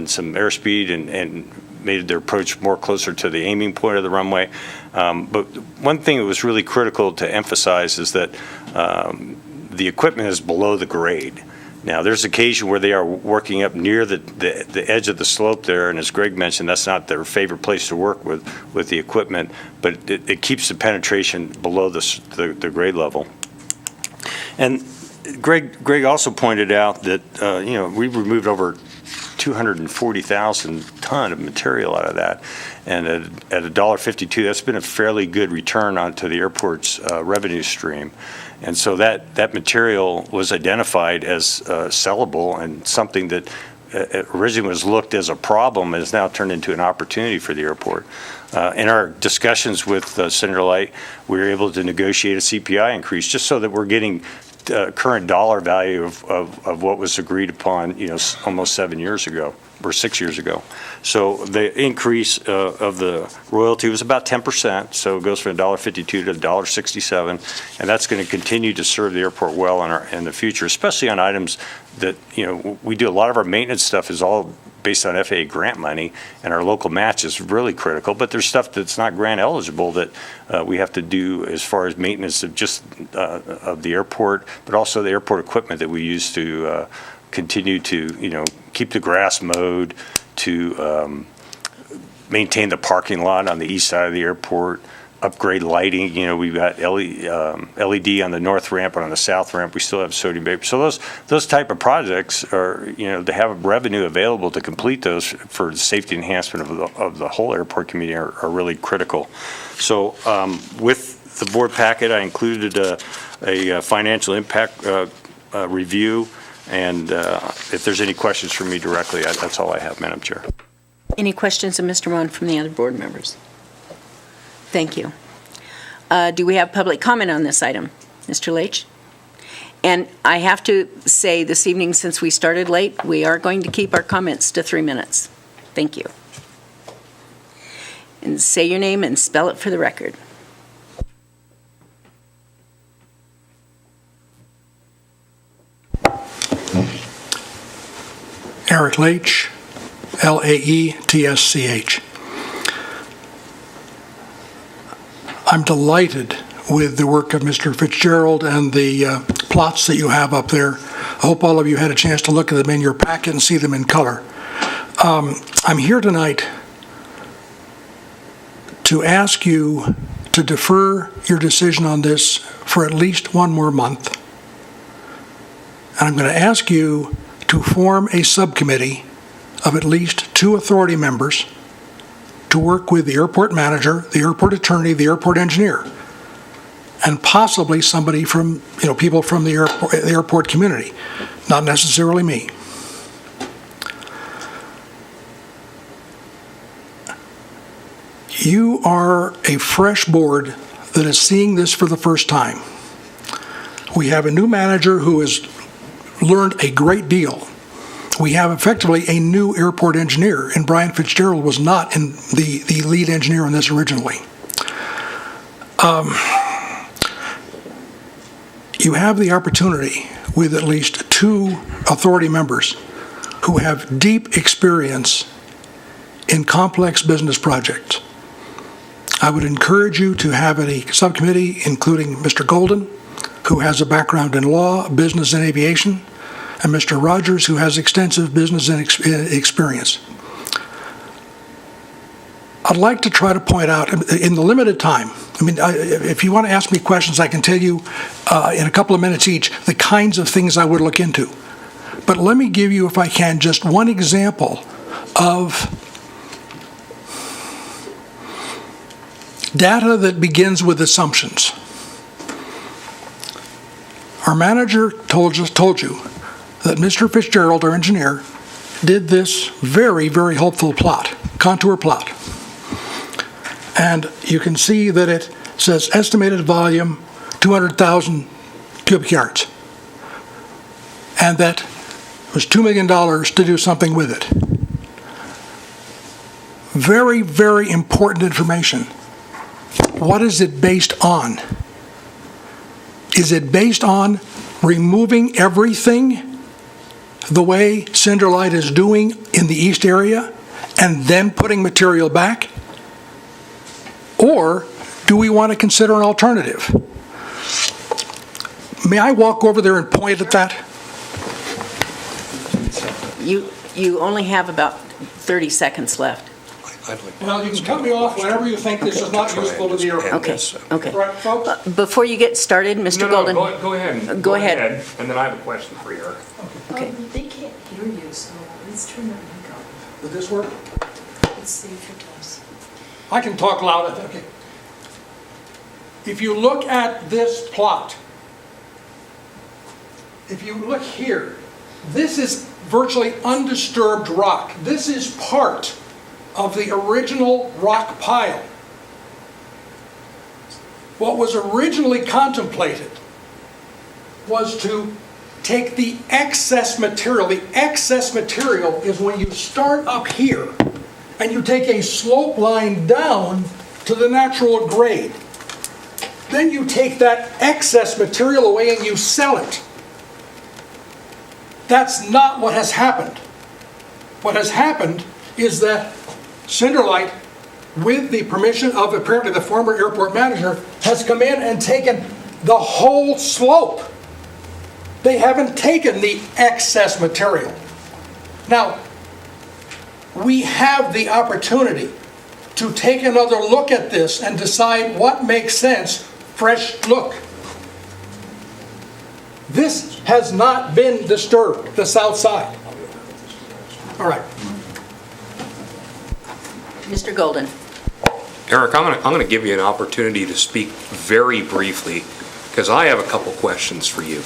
some airspeed and made their approach more closer to the aiming point of the runway. But one thing that was really critical to emphasize is that the equipment is below the grade. Now, there's occasion where they are working up near the edge of the slope there, and as Greg mentioned, that's not their favorite place to work with the equipment, but it keeps the penetration below the grade level. And Greg also pointed out that, we've removed over 240,000 ton of material out of that, and at $1.52, that's been a fairly good return onto the airport's revenue stream. And so that material was identified as sellable, and something that originally was looked as a problem has now turned into an opportunity for the airport. In our discussions with Senator Light, we were able to negotiate a CPI increase just so that we're getting current dollar value of what was agreed upon, almost 7 years ago or 6 years ago. So the increase of the royalty was about 10%. So it goes from $1.52 to $1.67, and that's going to continue to serve the airport well in the future, especially on items that we do. A lot of our maintenance stuff is all based on FAA grant money, and our local match is really critical. But there's stuff that's not grant eligible that we have to do as far as maintenance of just of the airport, but also the airport equipment that we use to continue to keep the grass mowed, to maintain the parking lot on the east side of the airport, upgrade lighting. We've got LED on the north ramp, and on the south ramp we still have sodium vapor. So those type of projects are, to have revenue available to complete those for the safety enhancement of the whole airport community are really critical. So with the board packet, I included a financial impact review, and if there's any questions for me directly, that's all I have, Madam Chair. Any questions of Mr. Moen from the other board members? Thank you. Do we have public comment on this item? Mr. Leach? And I have to say this evening, since we started late, we are going to keep our comments to 3 minutes. Thank you. And say your name and spell it for the record. Eric Leach, Laetsch. I'm delighted with the work of Mr. Fitzgerald and the plots that you have up there. I hope all of you had a chance to look at them in your packet and see them in color. I'm here tonight to ask you to defer your decision on this for at least one more month. And I'm going to ask you to form a subcommittee of at least 2 authority members to work with the airport manager, the airport attorney, the airport engineer, and possibly somebody from, people from the airport community, not necessarily me. You are a fresh board that is seeing this for the first time. We have a new manager who has learned a great deal. We have effectively a new airport engineer, and Brian Fitzgerald was not in the lead engineer on this originally. You have the opportunity with at least 2 authority members who have deep experience in complex business projects. I would encourage you to have a subcommittee including Mr. Golden, who has a background in law, business, and aviation, and Mr. Rogers, who has extensive business and experience. I'd like to try to point out, in the limited time, if you want to ask me questions, I can tell you in a couple of minutes each the kinds of things I would look into. But let me give you, if I can, just one example of data that begins with assumptions. Our manager told you that Mr. Fitzgerald, our engineer, did this very, very hopeful plot, contour plot. And you can see that it says estimated volume 200,000 cubic yards. And that it was $2 million to do something with it. Very, very important information. What is it based on? Is it based on removing everything the way Cinderlight is doing in the east area and then putting material back? Or do we want to consider an alternative? May I walk over there and point at that? You only have about 30 seconds left. Well, you can cut me off whenever you think this is not useful to the airport. Okay. Right, folks? Before you get started, Mr. Golden. Go ahead. Go ahead. And then I have a question for you. Okay. They can't hear you, so let's turn that mic off. Did this work? Let's see if it does. I can talk loud. Okay. If you look at this plot, if you look here, this is virtually undisturbed rock. This is part of the original rock pile. What was originally contemplated was to take the excess material. The excess material is when you start up here and you take a slope line down to the natural grade. Then you take that excess material away and you sell it. That's not what has happened. What has happened is that Cinderlight, with the permission of apparently the former airport manager, has come in and taken the whole slope. They haven't taken the excess material. Now, we have the opportunity to take another look at this and decide what makes sense. Fresh look. This has not been disturbed, the south side. All right. Mr. Golden. Eric, I'm going to give you an opportunity to speak very briefly because I have a couple questions for you.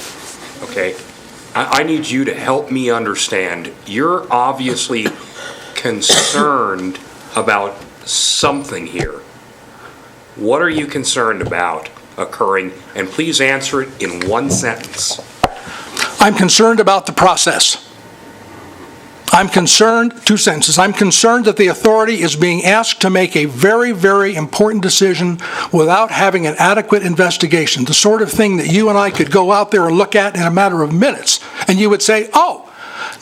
Okay? I need you to help me understand. You're obviously concerned about something here. What are you concerned about occurring? And please answer it in one sentence. I'm concerned about the process. I'm concerned, 2 sentences, I'm concerned that the authority is being asked to make a very, very important decision without having an adequate investigation, the sort of thing that you and I could go out there and look at in a matter of minutes, and you would say, oh,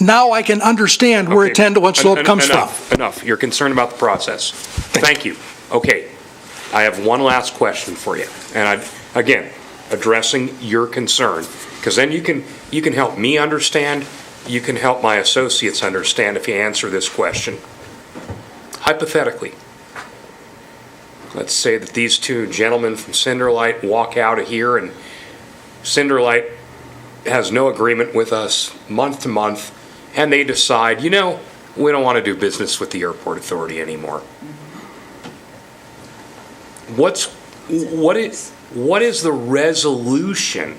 now I can understand where a 10-to-1 slope comes from. Enough. You're concerned about the process. Thank you. Okay. I have one last question for you. And again, addressing your concern, because then you can help me understand. You can help my associates understand if you answer this question. Hypothetically, let's say that these two gentlemen from Cinderlight walk out of here and Cinderlight has no agreement with us month to month, and they decide, we don't want to do business with the airport authority anymore. What is the resolution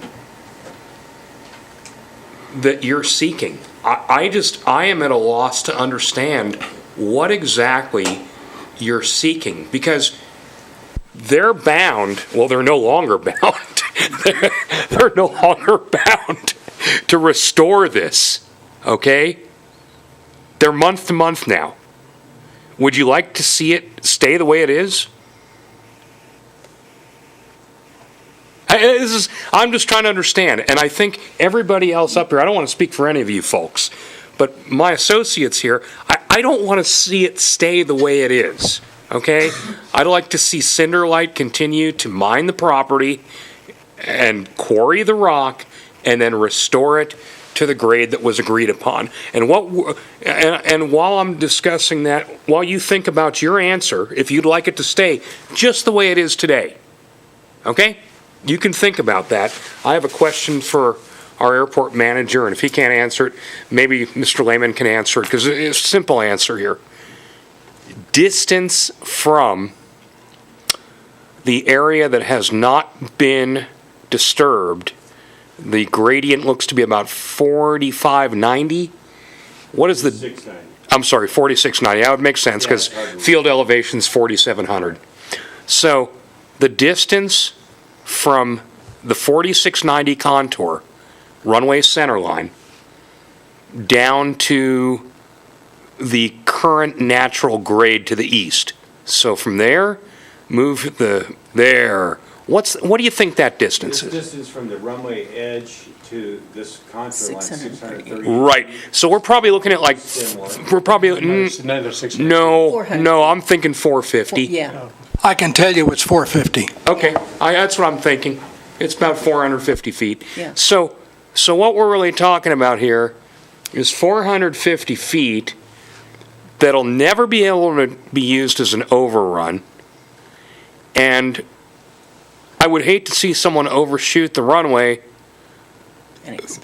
that you're seeking? I am at a loss to understand what exactly you're seeking, because they're bound, well, they're no longer bound. They're no longer bound to restore this, okay? They're month to month now. Would you like to see it stay the way it is? I'm just trying to understand, and I think everybody else up here, I don't want to speak for any of you folks, but my associates here, I don't want to see it stay the way it is, okay? I'd like to see Cinderlight continue to mine the property and quarry the rock and then restore it to the grade that was agreed upon. And while I'm discussing that, while you think about your answer, if you'd like it to stay just the way it is today, okay? You can think about that. I have a question for our airport manager, and if he can't answer it, maybe Mr. Lehman can answer it, because it's a simple answer here. Distance from the area that has not been disturbed, the gradient looks to be about 4590. What is the... 690. I'm sorry, 4690. That would make sense, because field elevation's 4700. So the distance from the 4690 contour, runway center line, down to the current natural grade to the east. So from there, move there. What do you think that distance is? This distance from the runway edge to this contour line, 630. Right. So we're probably looking at like, we're probably, no, I'm thinking 450. Yeah. I can tell you it's 450. Okay, that's what I'm thinking. It's about 450 feet. Yeah. So what we're really talking about here is 450 feet that'll never be able to be used as an overrun. And I would hate to see someone overshoot the runway,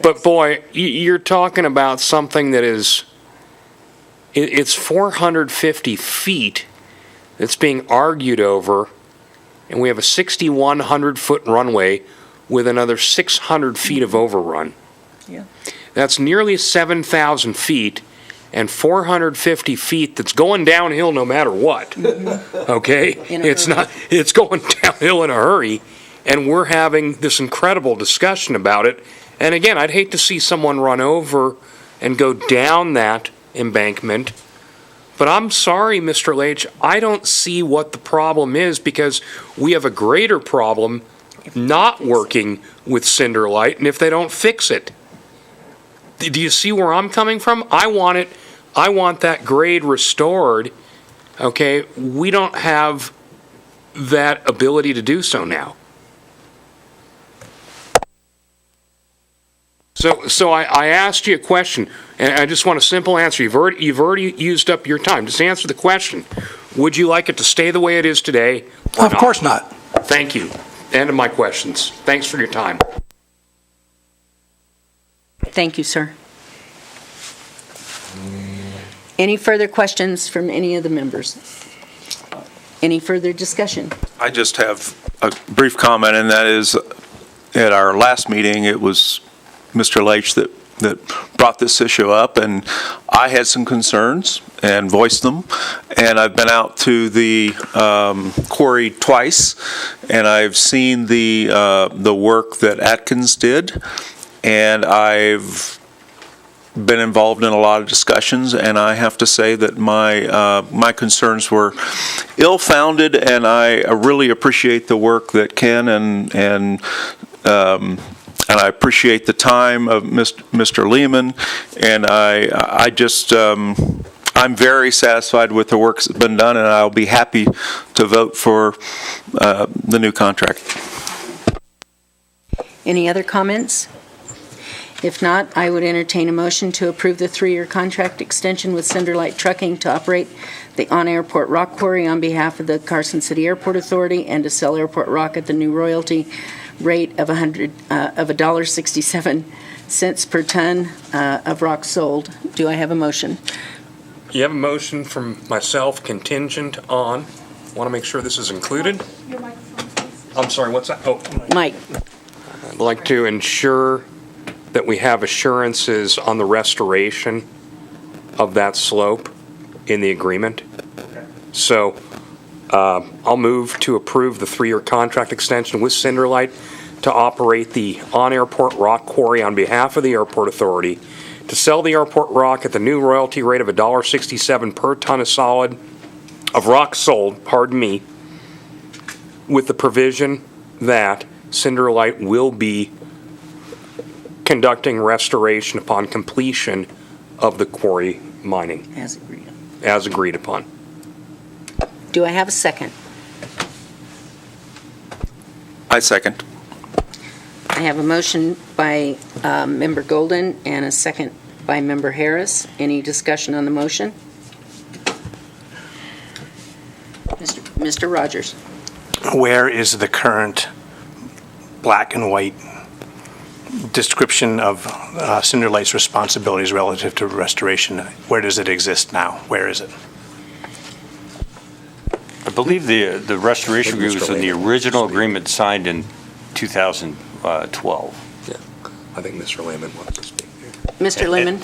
but boy, you're talking about something that is, it's 450 feet that's being argued over, and we have a 6,100-foot runway with another 600 feet of overrun. Yeah. That's nearly 7,000 feet and 450 feet that's going downhill no matter what. Mm-hmm. Okay? It's going downhill in a hurry, and we're having this incredible discussion about it. And again, I'd hate to see someone run over and go down that embankment. But I'm sorry, Mr. Leitch, I don't see what the problem is, because we have a greater problem not working with Cinderlight, and if they don't fix it. Do you see where I'm coming from? I want that grade restored, okay? We don't have that ability to do so now. So I asked you a question, and I just want a simple answer. You've already used up your time. Just answer the question. Would you like it to stay the way it is today, or Of course not. Thank you. End of my questions. Thanks for your time. Thank you, sir. Any further questions from any of the members? Any further discussion? I just have a brief comment, and that is, at our last meeting, it was Mr. Leitch that brought this issue up, and I had some concerns and voiced them. And I've been out to the quarry twice, and I've seen the work that Atkins did, and I've been involved in a lot of discussions, and I have to say that my concerns were ill-founded, and I really appreciate the work that Ken and I appreciate the time of Mr. Lehman, and I just I'm very satisfied with the work that's been done, and I'll be happy to vote for the new contract. Any other comments? If not, I would entertain a motion to approve the 3-year contract extension with Cinderlight Trucking to operate the on-airport rock quarry on behalf of the Carson City Airport Authority and to sell airport rock at the new royalty rate of $1.67 per ton of rock sold. Do I have a motion? You have a motion from myself contingent on, want to make sure this is included? Your microphone, please. I'm sorry, what's that? Oh, Mike? I'd like to ensure that we have assurances on the restoration of that slope in the agreement. So I'll move to approve the 3-year contract extension with Cinderlight to operate the on-airport rock quarry on behalf of the Airport Authority, to sell the airport rock at the new royalty rate of $1.67 per ton of rock sold, with the provision that Cinderlight will be conducting restoration upon completion of the quarry mining, As agreed upon. Do I have a second? I second. I have a motion by Member Golden and a second by Member Harris. Any discussion on the motion? Mr. Rogers. Where is the current black and white description of Cinderlight's responsibilities relative to restoration? Where does it exist now? Where is it? I believe the restoration agreement was in the original agreement signed in 2012. Yeah, I think Mr. Lehman wants to speak. Mr. Lehman?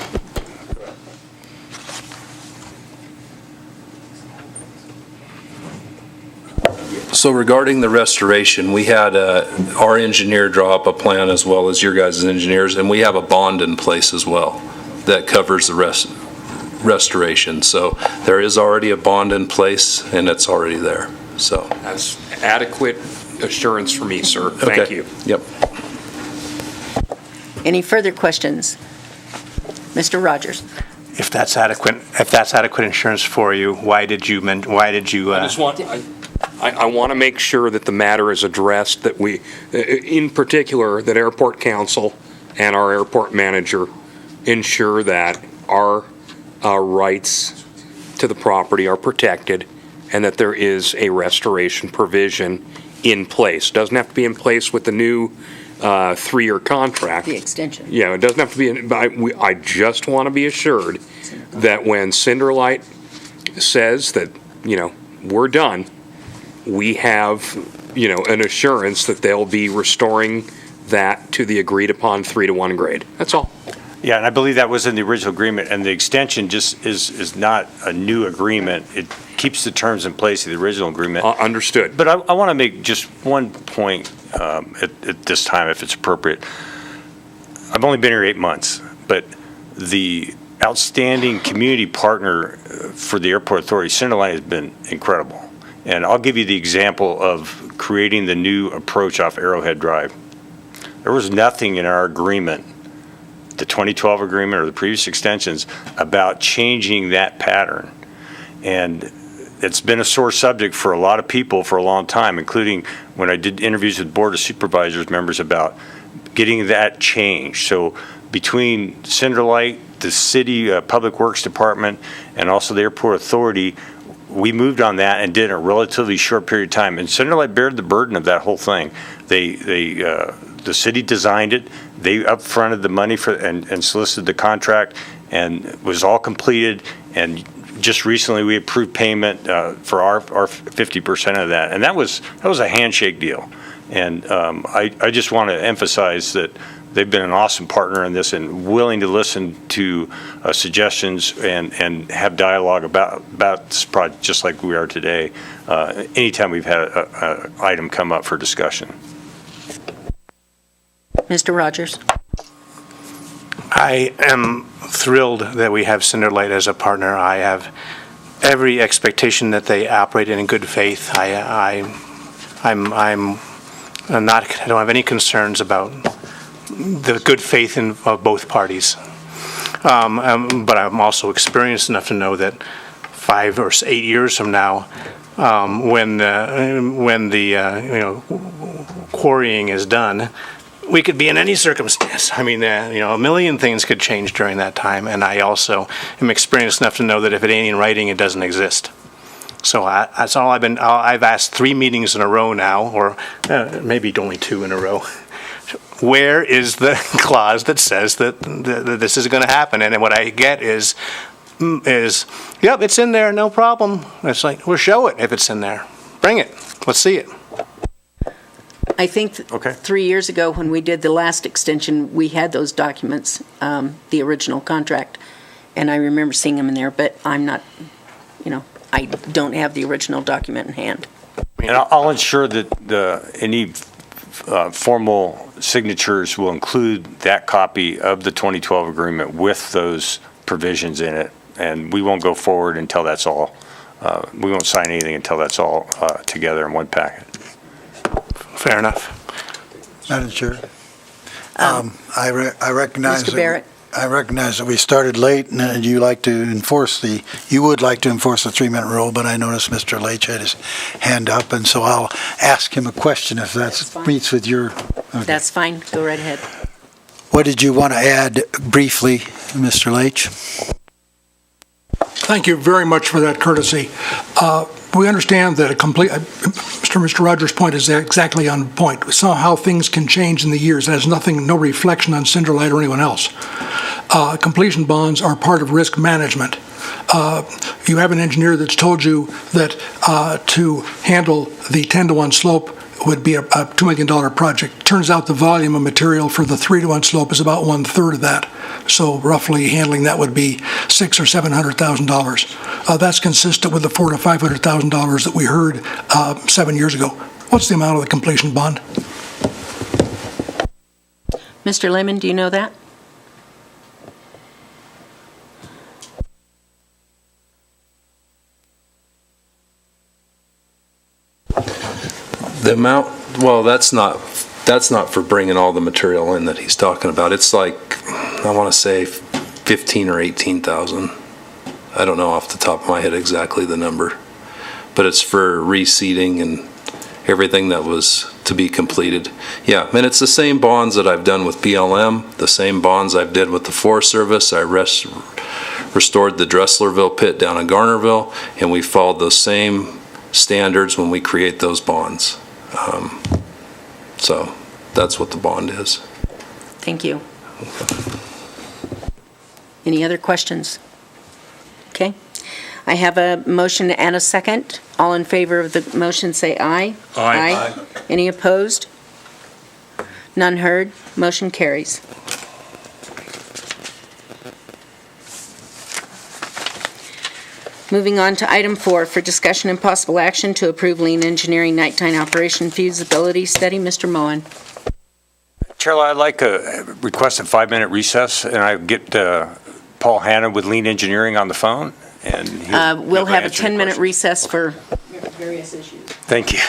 So regarding the restoration, we had our engineer draw up a plan as well as your guys' engineers, and we have a bond in place as well that covers the restoration. So there is already a bond in place, and it's already there. So That's adequate assurance for me, sir. Thank Okay. you. Yep. Any further questions? Mr. Rogers? If that's adequate insurance for you, why did you? I just want, I want to make sure that the matter is addressed, that we, in particular, that Airport Council and our airport manager ensure that our rights to the property are protected and that there is a restoration provision in place. Doesn't have to be in place with the new 3-year contract. The extension. Yeah, it doesn't have to be, I just want to be assured that when Cinderlight says that, we're done, we have, an assurance that they'll be restoring that to the agreed-upon 3-to-1 grade. That's all. Yeah, and I believe that was in the original agreement, and the extension just is not a new agreement. It keeps the terms in place of the original agreement. Understood. But I want to make just one point at this time, if it's appropriate. I've only been here 8 months, but the outstanding community partner for the Airport Authority, Cinderlight, has been incredible. And I'll give you the example of creating the new approach off Arrowhead Drive. There was nothing in our agreement, the 2012 agreement or the previous extensions, about changing that pattern. And it's been a sore subject for a lot of people for a long time, including when I did interviews with Board of Supervisors members about getting that changed. So between Cinderlight, the city Public Works Department, and also the Airport Authority, we moved on that and did it in a relatively short period of time. And Cinderlight bared the burden of that whole thing. The city designed it. They upfronted the money for and solicited the contract, and it was all completed. And just recently, we approved payment for our 50% of that, and that was a handshake deal. And I just want to emphasize that they've been an awesome partner in this and willing to listen to suggestions and have dialogue about this project, just like we are today. Anytime we've had an item come up for discussion. Mr. Rogers? I am thrilled that we have Cinderlight as a partner. I have every expectation that they operate in good faith. I don't have any concerns about the good faith of both parties. But I'm also experienced enough to know that 5 or 8 years from now, when the quarrying is done, we could be in any circumstance. I mean, a million things could change during that time, and I also am experienced enough to know that if it ain't in writing, it doesn't exist. So that's all I've asked 3 meetings in a row now, or maybe only 2 in a row. Where is the clause that says that this is going to happen? And what I get is, yep, it's in there, no problem. It's like, well, show it if it's in there. Bring it. Let's see it. I think 3 years ago when we did the last extension, we had those documents, the original contract, and I remember seeing them in there, but I'm not, I don't have the original document in hand. And I'll ensure that any formal signatures will include that copy of the 2012 agreement with those provisions in it, and we won't go forward until that's all, we won't sign anything until that's all together in one packet. Fair enough. Madam Chair, I recognize Mr. Barrett. I recognize that we started late, and you would like to enforce the 3-minute rule, but I noticed Mr. Leach had his hand up, and so I'll ask him a question if that meets with your. Okay. That's fine. Go right ahead. What did you want to add briefly, Mr. Leach? Thank you very much for that courtesy. We understand that Mr. Rogers' point is exactly on point. We saw how things can change in the years. It has no reflection on Cinder Light or anyone else. Completion bonds are part of risk management. You have an engineer that's told you that to handle the 10-to-1 slope would be a $2 million project. Turns out the volume of material for the 3-to-1 slope is about 1/3 of that. So roughly handling that would be $600,000 or $700,000. That's consistent with the $400,000 to $500,000 that we heard 7 years ago. What's the amount of the completion bond? Mr. Lehman, do you know that? The amount, well, that's not for bringing all the material in that he's talking about. It's like, I want to say 15 or 18,000. I don't know off the top of my head exactly the number, but it's for reseeding and everything that was to be completed. Yeah, and it's the same bonds that I've done with BLM, the same bonds I've did with the Forest Service. I restored the Dresslerville pit down in Garnerville, and we followed those same standards when we create those bonds. So that's what the bond is. Thank you. Any other questions? Okay. I have a motion and a second. All in favor of the motion say aye. Aye. Any opposed? None heard. Motion carries. Moving on to item 4, for discussion and possible action to approve Lean Engineering nighttime operation feasibility study. Mr. Moen. Chair, I'd like to request a 5-minute recess, and I get Paul Hanna with Lean Engineering on the phone. And we'll have a 10-minute recess for various issues. Thank you.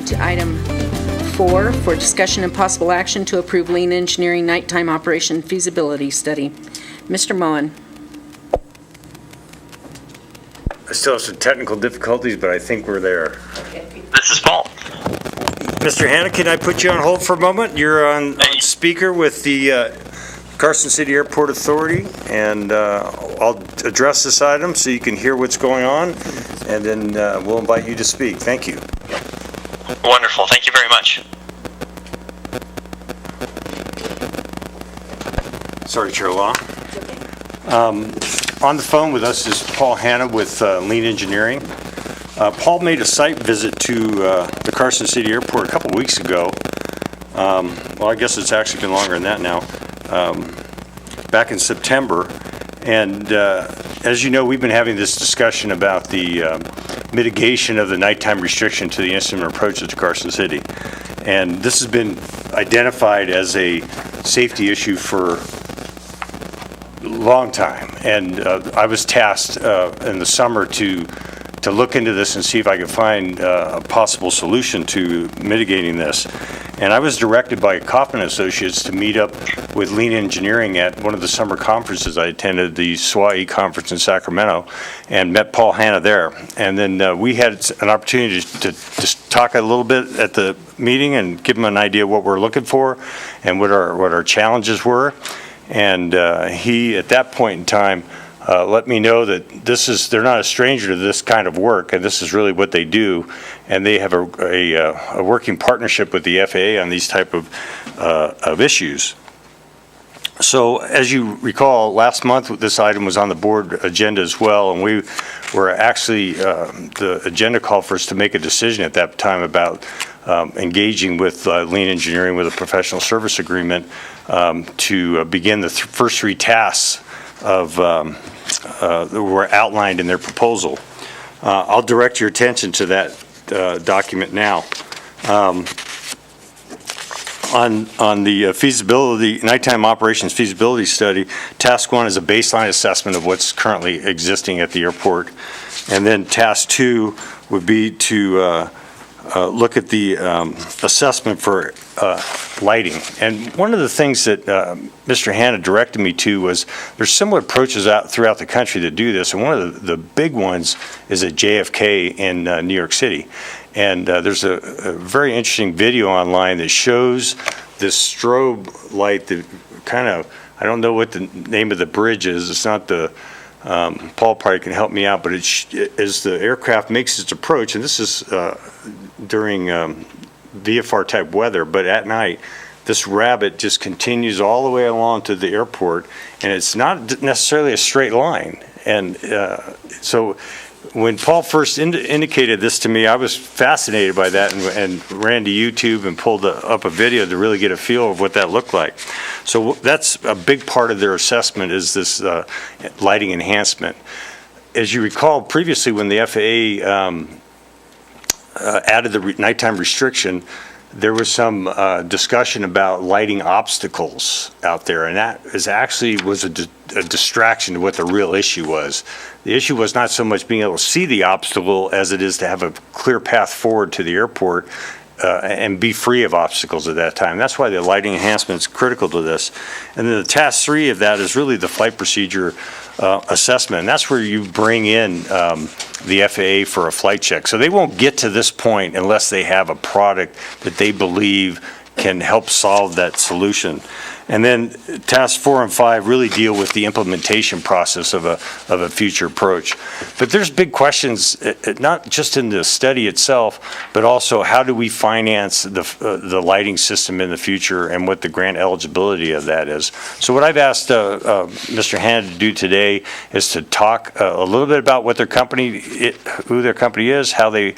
on to item 4 for discussion and possible action to approve Lean Engineering nighttime operation feasibility study. Mr. Moen. I still have some technical difficulties, but I think we're there. This is Paul. Mr. Hanna, can I put you on hold for a moment? You're on speaker with the Carson City Airport Authority, and I'll address this item so you can hear what's going on, and then we'll invite you to speak. Thank you. Wonderful. Thank you very much. Sorry, Chair Law. On the phone with us is Paul Hanna with Lean Engineering. Paul made a site visit to the Carson City Airport a couple weeks ago. Well, I guess it's actually been longer than that now. Back in September. And as you know, we've been having this discussion about the mitigation of the nighttime restriction to the instrument approaches to Carson City. And this has been identified as a safety issue for a long time. And I was tasked in the summer to look into this and see if I could find a possible solution to mitigating this. And I was directed by Kaufman Associates to meet up with Lean Engineering at one of the summer conferences. I attended the SWAE conference in Sacramento and met Paul Hanna there. And then we had an opportunity to just talk a little bit at the meeting and give him an idea of what we're looking for and what our challenges were. And he, at that point in time, let me know that they're not a stranger to this kind of work, and this is really what they do. And they have a working partnership with the FAA on these type of issues. So as you recall, last month this item was on the board agenda as well, and we were actually, the agenda called for us to make a decision at that time about engaging with Lean Engineering with a professional service agreement to begin the first 3 tasks that were outlined in their proposal. I'll direct your attention to that document now. On the feasibility, nighttime operations feasibility study, task 1 is a baseline assessment of what's currently existing at the airport. And then task 2 would be to look at the assessment for lighting. And one of the things that Mr. Hanna directed me to was there's similar approaches out throughout the country that do this, and one of the big ones is at JFK in New York City. And there's a very interesting video online that shows this strobe light that kind of, I don't know what the name of the bridge is. It's not the, Paul probably can help me out, but as the aircraft makes its approach, and this is during VFR type weather, but at night, this rabbit just continues all the way along to the airport, and it's not necessarily a straight line. And so when Paul first indicated this to me, I was fascinated by that and ran to YouTube and pulled up a video to really get a feel of what that looked like. So that's a big part of their assessment, is this lighting enhancement. As you recall, previously when the FAA added the nighttime restriction, there was some discussion about lighting obstacles out there, and that was a distraction to what the real issue was. The issue was not so much being able to see the obstacle as it is to have a clear path forward to the airport and be free of obstacles at that time. That's why the lighting enhancement is critical to this. And then the task 3 of that is really the flight procedure assessment, and that's where you bring in the FAA for a flight check. So they won't get to this point unless they have a product that they believe can help solve that solution. And then tasks 4 and 5 really deal with the implementation process of a future approach. But there's big questions, not just in the study itself, but also how do we finance the lighting system in the future and what the grant eligibility of that is. So what I've asked Mr. Hanna to do today is to talk a little bit about what their company, who their company is, how they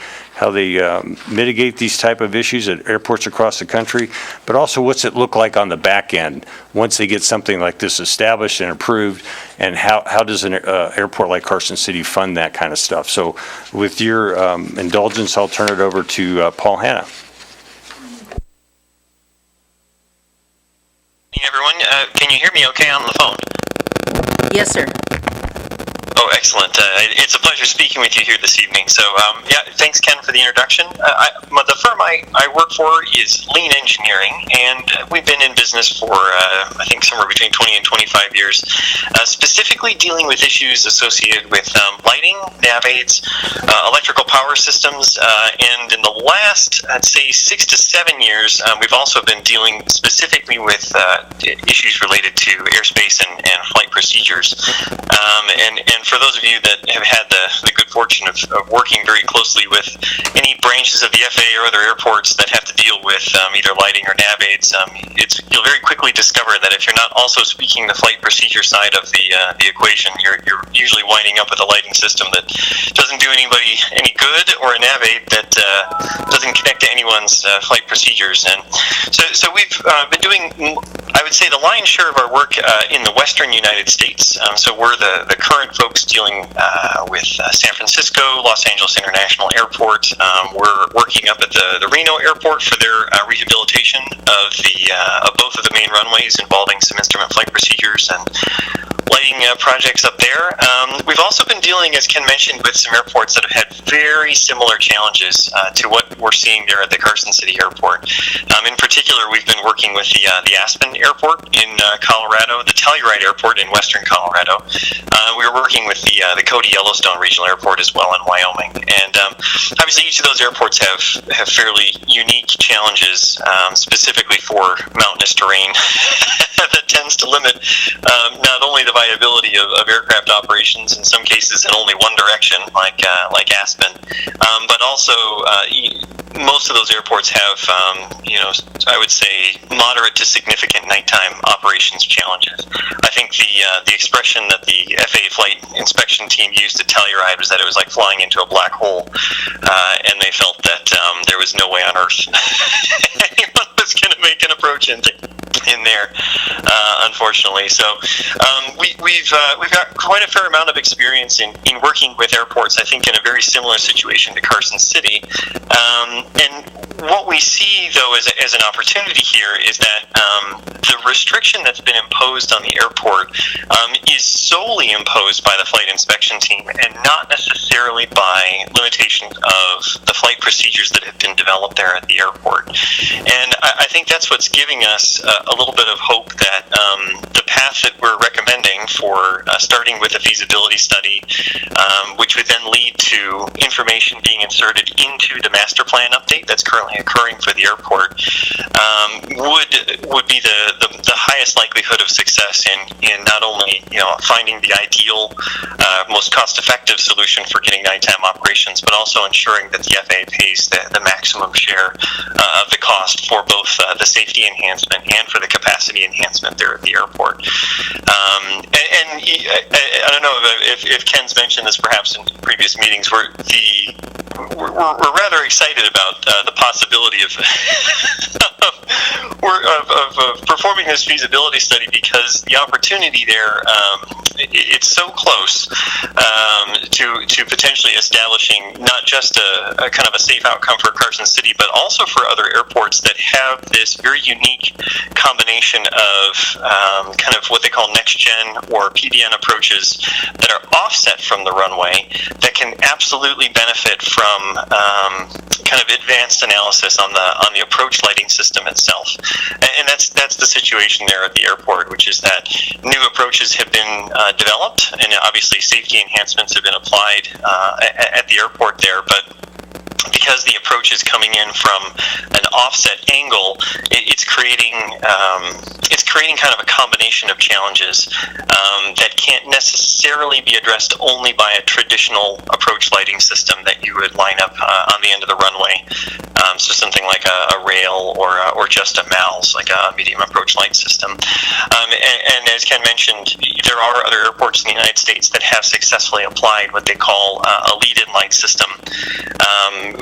mitigate these type of issues at airports across the country, but also what's it look like on the back end once they get something like this established and approved, and how does an airport like Carson City fund that kind of stuff. So with your indulgence, I'll turn it over to Paul Hanna. Hey everyone, can you hear me okay on the phone? Yes, sir. Oh, Excellent. It's a pleasure speaking with you here this evening. So, yeah, thanks, Ken, for the introduction. The firm I work for is Lean Engineering, and we've been in business for, I think, somewhere between 20 and 25 years, specifically dealing with issues associated with lighting, nav aids, electrical power systems, and in the last, I'd say, 6 to 7 years, we've also been dealing specifically with issues related to airspace and flight procedures. And for those of you that have had the good fortune of working very closely with any branches of the FAA or other airports that have to deal with either lighting or nav aids, you'll very quickly discover that if you're not also speaking the flight procedure side of the equation, you're usually winding up with a lighting system that doesn't do anybody any good, or a nav aid that doesn't connect to anyone's flight procedures. And so we've been doing, I would say, the lion's share of our work in the western United States. So we're the current folks dealing with San Francisco, Los Angeles International Airport. We're working up at the Reno Airport for their rehabilitation of both of the main runways, involving some instrument flight procedures and lighting projects up there. We've also been dealing, as Ken mentioned, with some airports that have had very similar challenges to what we're seeing there at the Carson City Airport. In particular, we've been working with the Aspen Airport in Colorado, the Telluride Airport in western Colorado. We were working with the Cody Yellowstone Regional Airport as well in Wyoming. And obviously each of those airports have fairly unique challenges, specifically for mountainous terrain that tends to limit not only the viability of aircraft operations, in some cases in only one direction, like Aspen, but also most of those airports have, I would say, moderate to significant nighttime operations challenges. I think the expression that the FAA flight inspection team used to Telluride was that it was like flying into a black hole, and they felt that there was no way on Earth anyone was going to make an approach in there, unfortunately. So we've got quite a fair amount of experience in working with airports, I think, in a very similar situation to Carson City. And what we see, though, as an opportunity here is that the restriction that's been imposed on the airport is solely imposed by the flight inspection team, and not necessarily by limitation of the flight procedures that have been developed there at the airport. And I think that's what's giving us a little bit of hope that the path that we're recommending for starting with a feasibility study, which would then lead to information being inserted into the master plan update that's currently occurring for the airport, would be the highest likelihood of success in not only finding the ideal, most cost-effective solution for getting nighttime operations, but also ensuring that the FAA pays the maximum share of the cost for both the safety enhancement and for the capacity enhancement there at the airport. And I don't know if Ken's mentioned this perhaps in previous meetings, we're rather excited about the possibility of performing this feasibility study, because the opportunity there, it's so close to potentially establishing not just a kind of a safe outcome for Carson City, but also for other airports that have this very unique combination of kind of what they call next-gen or PDN approaches that are offset from the runway, that can absolutely benefit from kind of advanced analysis on the approach lighting system itself. And that's the situation there at the airport, which is that new approaches have been developed, and obviously safety enhancements have been applied at the airport there, but because the approach is coming in from an offset angle, it's creating kind of a combination of challenges that can't necessarily be addressed only by a traditional approach lighting system that you would line up on the end of the runway. So something like a rail or just a MALS, like a medium approach light system. And as Ken mentioned, there are other airports in the United States that have successfully applied what they call a lead-in light system,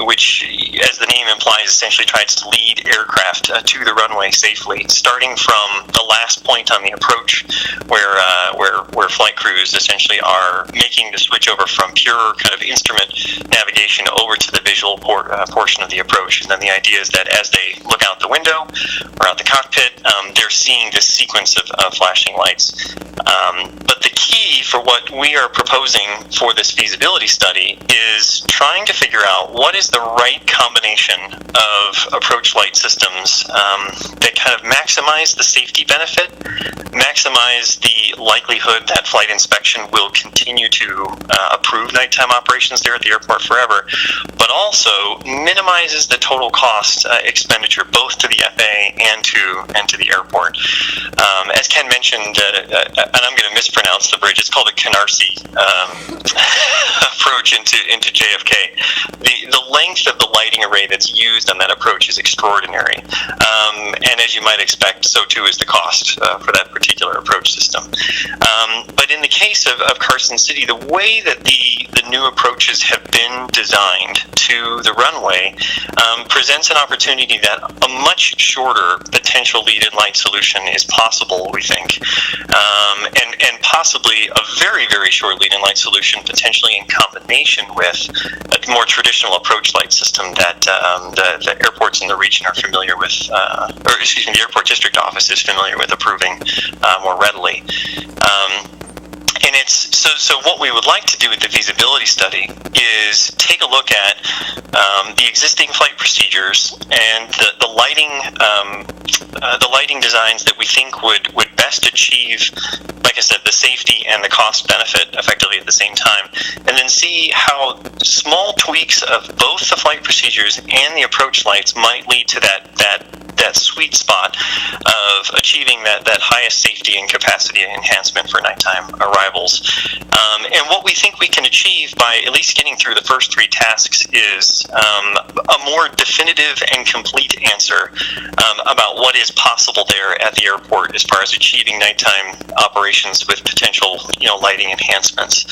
which, as the name implies, essentially tries to lead aircraft to the runway safely, starting from the last point on the approach where where flight crews essentially are making the switch over from pure kind of instrument navigation over to the visual portion of the approach. And then the idea is that as they look out the window or out the cockpit, they're seeing this sequence of flashing lights. But the key for what we are proposing for this feasibility study is trying to figure out what is the right combination of approach light systems that kind of maximize the safety benefit, maximize the likelihood that flight inspection will continue to approve nighttime operations there at the airport forever, but also minimizes the total cost expenditure both to the FAA and to the airport. As Ken mentioned, and I'm going to mispronounce the bridge, it's called a Canarsie approach into JFK. The length of the lighting array that's used on that approach is extraordinary. And as you might expect, so too is the cost for that particular approach system. But in the case of Carson City, the way that the new approaches have been designed to the runway presents an opportunity that a much shorter potential lead-in light solution is possible, we think. And possibly a very, very short lead-in light solution, potentially in combination with a more traditional approach light system that the airports in the region are familiar with, the airport district office is familiar with approving more readily. And it's so what we would like to do with the feasibility study is take a look at the existing flight procedures and the lighting designs that we think would best achieve, like I said, the safety and the cost benefit effectively at the same time, and then see how small tweaks of both the flight procedures and the approach lights might lead to that sweet spot of achieving that highest safety and capacity enhancement for nighttime arrivals. And what we think we can achieve by at least getting through the first three tasks is a more definitive and complete answer about what is possible there at the airport as far as achieving nighttime operations with potential, lighting enhancements.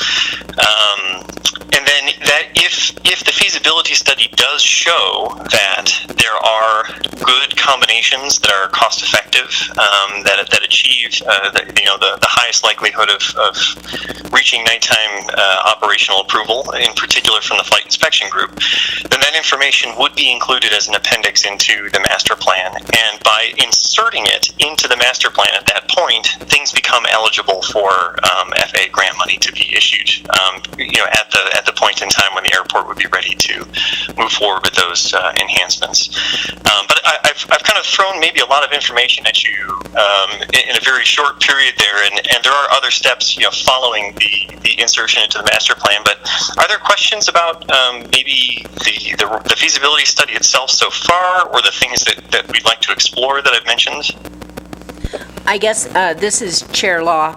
And then that if the feasibility study does show that there are good combinations that are cost effective, that achieve the highest likelihood of reaching nighttime operational approval, in particular from the flight inspection group, then that information would be included as an appendix into the master plan. And by inserting it into the master plan at that point, things become eligible for FAA grant money to be issued at the point in time when the airport would be ready to move forward with those enhancements. But I've kind of thrown maybe a lot of information at you in a very short period there, and there are other steps following the insertion into the master plan. But are there questions about maybe the feasibility study itself so far, or the things that we'd like to explore that I've mentioned? I guess this is Chair Law.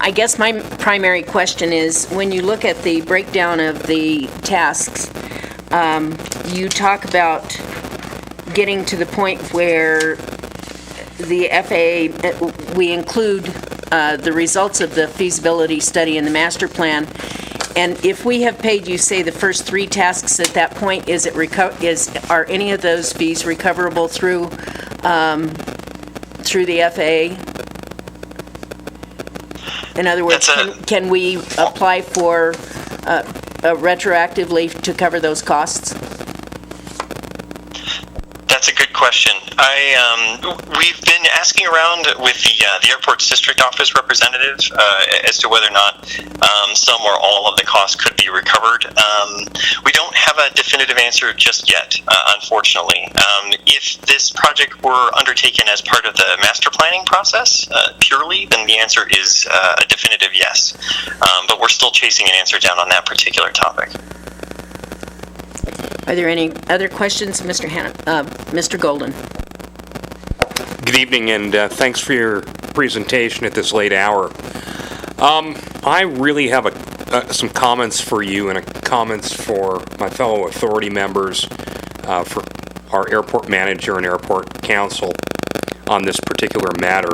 I guess my primary question is, when you look at the breakdown of the tasks, you talk about getting to the point where the FAA, we include the results of the feasibility study in the master plan. And if we have paid, you say, the first three tasks at that point, are any of those fees recoverable through the FAA? In other words, can we apply for retroactively to cover those costs? That's a good question. We've been asking around with the airport's district office representative as to whether or not some or all of the costs could be recovered. We don't have a definitive answer just yet, unfortunately. If this project were undertaken as part of the master planning process purely, then the answer is a definitive yes. But we're still chasing an answer down on that particular topic. Are there any other questions, Mr. Golden? Good evening, and thanks for your presentation at this late hour. I really have some comments for you and comments for my fellow authority members, for our airport manager and airport council on this particular matter.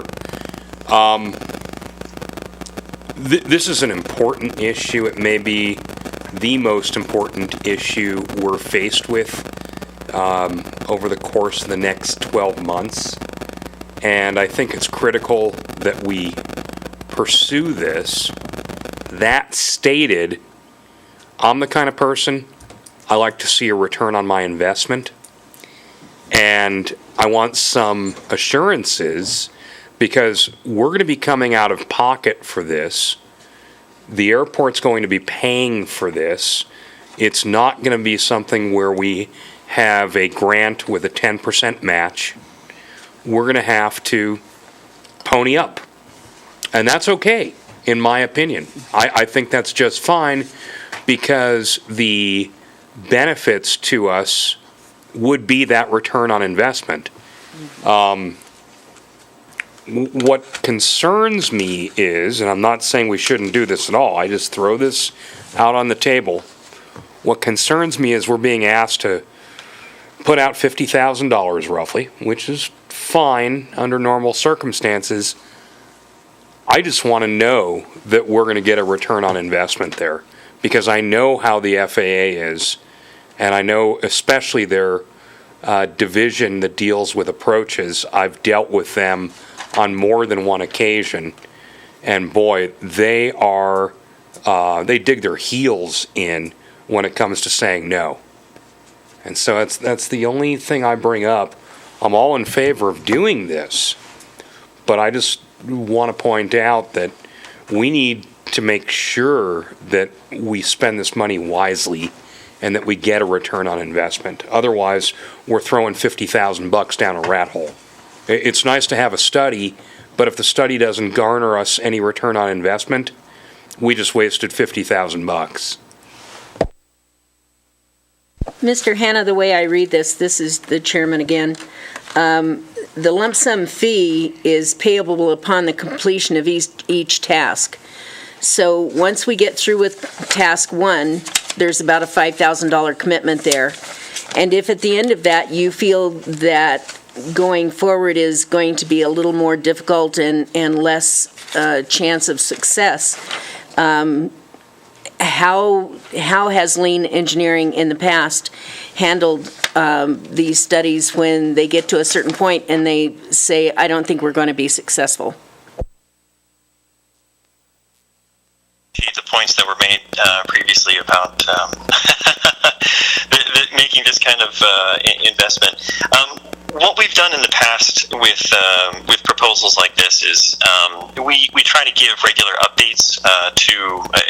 This is an important issue. It may be the most important issue we're faced with over the course of the next 12 months. And I think it's critical that we pursue this. That stated, I'm the kind of person, I like to see a return on my investment. And I want some assurances, because we're going to be coming out of pocket for this. The airport's going to be paying for this. It's not going to be something where we have a grant with a 10% match. We're going to have to pony up. And that's okay, in my opinion. I think that's just fine, because the benefits to us would be that return on investment. What concerns me is, and I'm not saying we shouldn't do this at all, I just throw this out on the table. What concerns me is we're being asked to put out $50,000 roughly, which is fine under normal circumstances. I just want to know that we're going to get a return on investment there, because I know how the FAA is, and I know especially their division that deals with approaches. I've dealt with them on more than one occasion, and boy, they dig their heels in when it comes to saying no. And so that's the only thing I bring up. I'm all in favor of doing this, but I just want to point out that we need to make sure that we spend this money wisely and that we get a return on investment. Otherwise, we're throwing $50,000 down a rat hole. It's nice to have a study, but if the study doesn't garner us any return on investment, we just wasted $50,000. Mr. Hanna, the way I read this is the chairman again. The lump sum fee is payable upon the completion of each task. So once we get through with task one, there's about a $5,000 commitment there. And if at the end of that you feel that going forward is going to be a little more difficult and less chance of success, how has Lean Engineering in the past handled these studies when they get to a certain point and they say, I don't think we're going to be successful? The points that were made previously about making this kind of investment. What we've done in the past with proposals like this is we try to give regular updates to,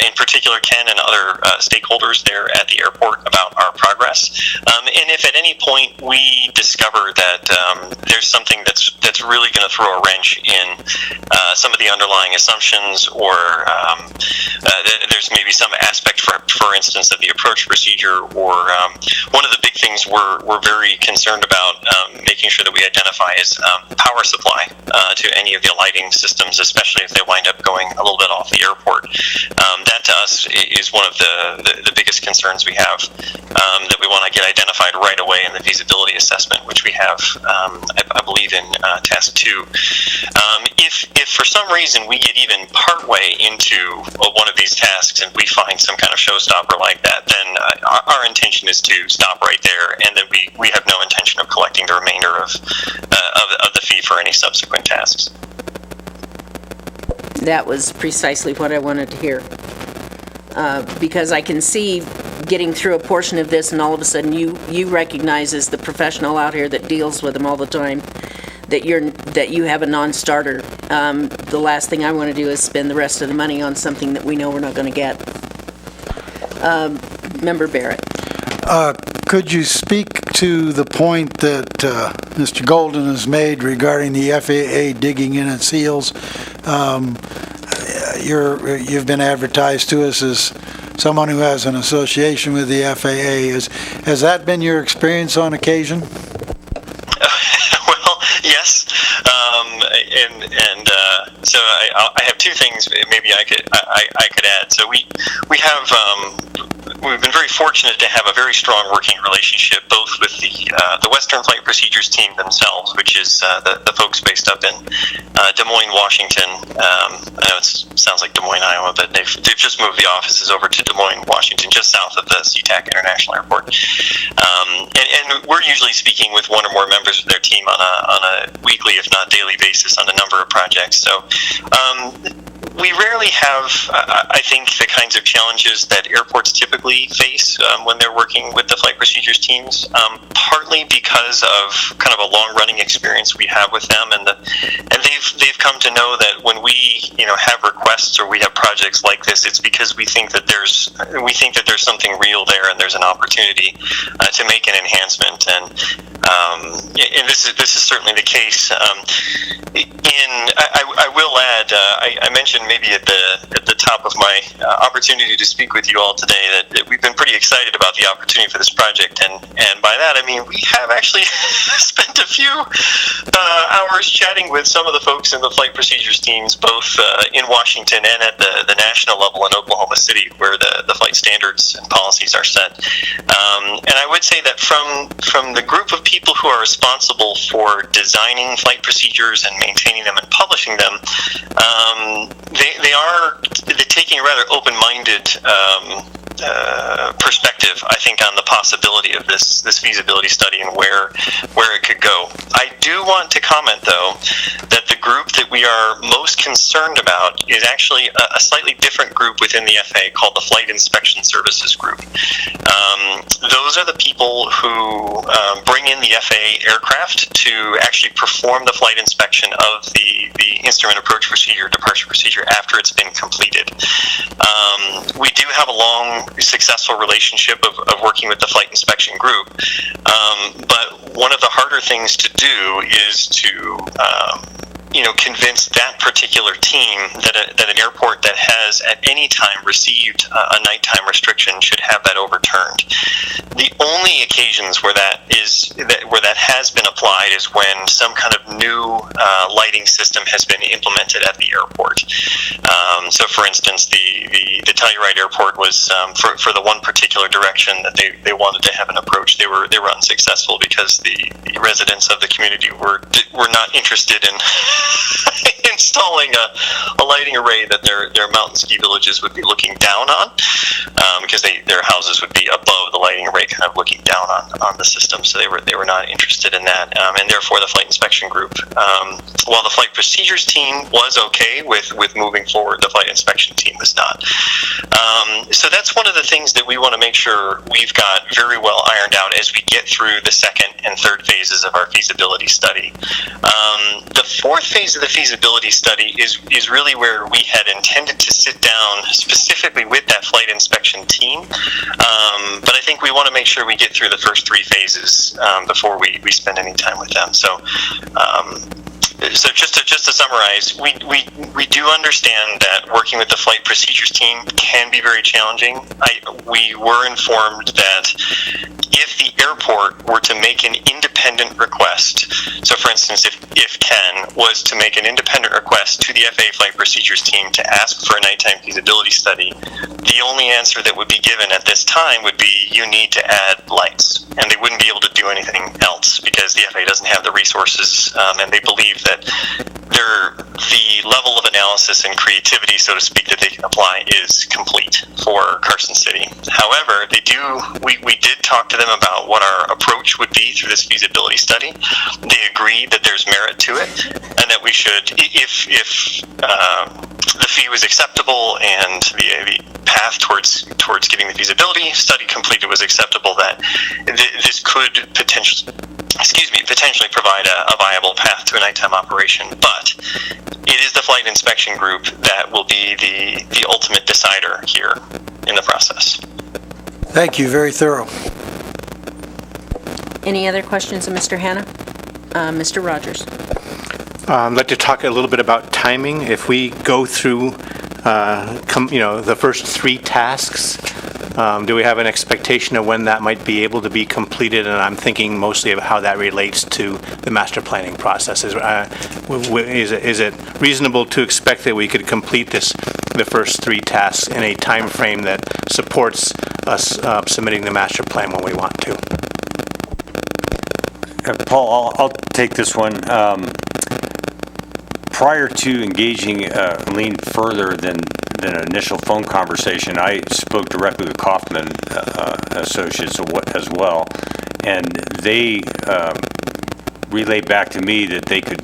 in particular, Ken and other stakeholders there at the airport about our progress. And if at any point we discover that there's something that's really going to throw a wrench in some of the underlying assumptions, or there's maybe some aspect, for instance, of the approach procedure, or one of the big things we're very concerned about making sure that we identify is power supply to any of the lighting systems, especially if they wind up going a little bit off the airport. That to us is one of the biggest concerns we have, that we want to get identified right away in the feasibility assessment, which we have, I believe, in task 2. If for some reason we get even partway into one of these tasks and we find some kind of showstopper like that, then our intention is to stop right there, and then we have no intention of collecting the remainder of the fee for any subsequent tasks. That was precisely what I wanted to hear. Because I can see getting through a portion of this and all of a sudden you recognize, as the professional out here that deals with them all the time, that you have a non-starter. The last thing I want to do is spend the rest of the money on something that we know we're not going to get. Member Barrett. Could you speak to the point that Mr. Golden has made regarding the FAA digging in its heels? You've been advertised to us as someone who has an association with the FAA. Has that been your experience on occasion? Well, yes. So I have two things maybe I could add. So we've been very fortunate to have a very strong working relationship, both with the Western Flight Procedures team themselves, which is the folks based up in Des Moines, Washington. I know it sounds like Des Moines, Iowa, but they've just moved the offices over to Des Moines, Washington, just south of the SeaTac International Airport. And we're usually speaking with one or more members of their team on a weekly, if not daily basis on a number of projects. So we rarely have, I think, the kinds of challenges that airports typically face when they're working with the flight procedures teams, partly because of kind of a long-running experience we have with them, and they've come to know that when we have requests or we have projects like this, it's because we think that there's something real there, and there's an opportunity to make an enhancement, and this is certainly the case. I will add, I mentioned maybe at the top of my opportunity to speak with you all today that we've been pretty excited about the opportunity for this project, and by that I mean we have actually spent a few hours chatting with some of the folks in the flight procedures teams, both in Washington and at the national level in Oklahoma City, where the flight standards and policies are set. And I would say that from the group of people who are responsible for designing flight procedures and maintaining them and publishing them, they're taking a rather open-minded perspective, I think, on the possibility of this feasibility study and where it could go. I do want to comment, though, that the group that we are most concerned about is actually a slightly different group within the FAA called the Flight Inspection Services Group. Those are the people who bring in the FAA aircraft to actually perform the flight inspection of the instrument approach procedure, departure procedure, after it's been completed. We do have a long, successful relationship of working with the flight inspection group, but one of the harder things to do is to convince that particular team that an airport that has at any time received a nighttime restriction should have that overturned. The only occasions where that has been applied is when some kind of new lighting system has been implemented at the airport. So, for instance, the Telluride Airport was for the one particular direction that they wanted to have an approach. They were unsuccessful because the residents of the community were not interested in installing a lighting array that their mountain ski villages would be looking down on, because their houses would be above the lighting array, kind of looking down on the system. So they were not interested in that, and therefore the flight inspection group, while the flight procedures team was okay with moving forward, the flight inspection team was not. So that's one of the things that we want to make sure we've got very well ironed out as we get through the second and third phases of our feasibility study. The fourth phase of the feasibility study is really where we had intended to sit down specifically with that flight inspection team, but I think we want to make sure we get through the first three phases before we spend any time with them. So just to summarize, we do understand that working with the flight procedures team can be very challenging. We were informed that if the airport were to make an independent request, so for instance, if Ken was to make an independent request to the FAA flight procedures team to ask for a nighttime feasibility study, the only answer that would be given at this time would be, you need to add lights, and they wouldn't be able to do anything else because the FAA doesn't have the resources, and they believe that the level of analysis and creativity, so to speak, that they can apply is complete for Carson City. However, we did talk to them about what our approach would be through this feasibility study. They agreed that there's merit to it, and that we should, if the fee was acceptable and the path towards getting the feasibility study completed was acceptable, that this could potentially provide a viable path to a nighttime operation. But it is the flight inspection group that will be the ultimate decider here in the process. Thank you, very thorough. Any other questions of Mr. Hanna? Mr. Rogers. I'd like to talk a little bit about timing. If we go through, the first three tasks, do we have an expectation of when that might be able to be completed? And I'm thinking mostly of how that relates to the master planning process. Is it reasonable to expect that we could complete the first three tasks in a time frame that supports us submitting the master plan when we want to? Paul, I'll take this one. Prior to engaging Lean further than an initial phone conversation, I spoke directly with Kaufman Associates as well, and they relayed back to me that they could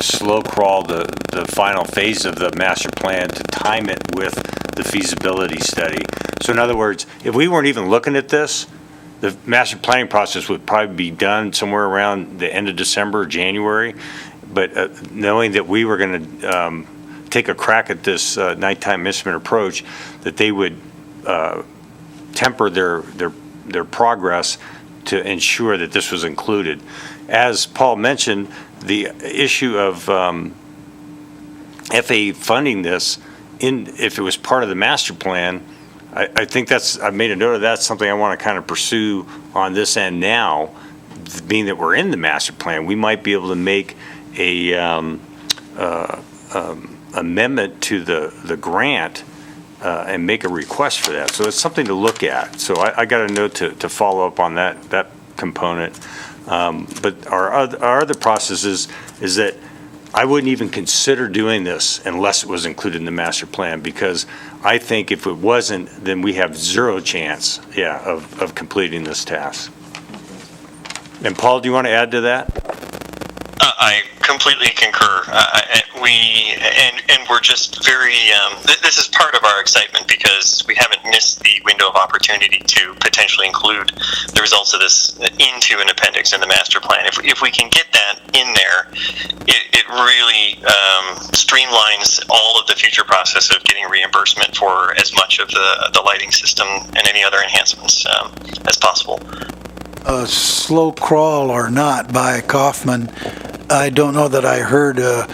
slow crawl the final phase of the master plan to time it with the feasibility study. So in other words, if we weren't even looking at this, the master planning process would probably be done somewhere around the end of December or January. But knowing that we were going to take a crack at this nighttime instrument approach, that they would temper their progress to ensure that this was included. As Paul mentioned, the issue of FAA funding this, if it was part of the master plan, I think I've made a note of that, something I want to kind of pursue on this end now, being that we're in the master plan. We might be able to make a amendment to the grant and make a request for that. So it's something to look at. So I got a note to follow up on that component. But our other process is that I wouldn't even consider doing this unless it was included in the master plan, because I think if it wasn't, then we have zero chance, of completing this task. And Paul, do you want to add to that? I completely concur. We're just very, this is part of our excitement because we haven't missed the window of opportunity to potentially include the results of this into an appendix in the master plan. If we can get that in there, it really streamlines all of the future process of getting reimbursement for as much of the lighting system and any other enhancements as possible. Slow crawl or not by Kaufman, I don't know that I heard a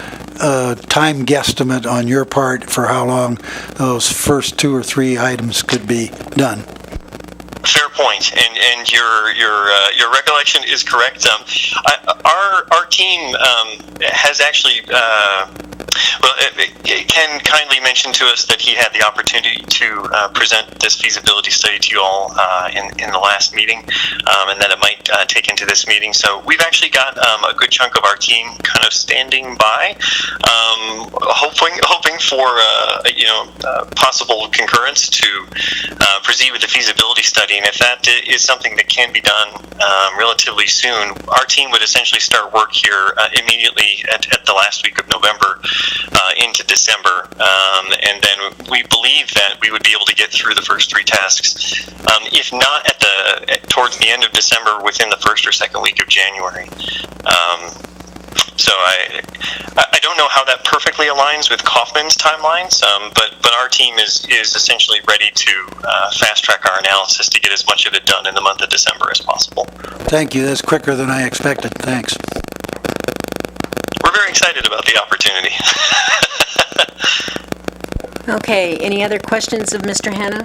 time guesstimate on your part for how long those first 2 or 3 items could be done. Fair point, and your recollection is correct. Our team has actually. Ken kindly mentioned to us that he had the opportunity to present this feasibility study to you all in the last meeting, and that it might take into this meeting. So we've actually got a good chunk of our team kind of standing by, hoping for possible concurrence to proceed with the feasibility study. And if that is something that can be done relatively soon, our team would essentially start work here immediately at the last week of November. Into December, and then we believe that we would be able to get through the first 3 tasks, if not towards the end of December, within the first or second week of January. So I don't know how that perfectly aligns with Kaufman's timelines, but our team is essentially ready to fast track our analysis to get as much of it done in the month of December as possible. Thank you. That's quicker than I expected. Thanks. We're very excited about the opportunity. Okay, any other questions of Mr. Hanna?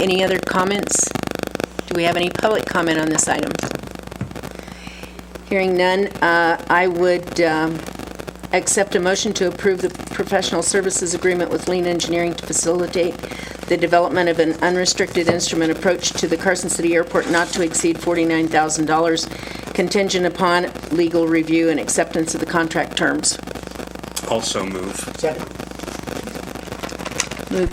Any other comments? Do we have any public comment on this item? Hearing none, I would accept a motion to approve the professional services agreement with Lean Engineering to facilitate the development of an unrestricted instrument approach to the Carson City Airport not to exceed $49,000, contingent upon legal review and acceptance of the contract terms. Also move. Second.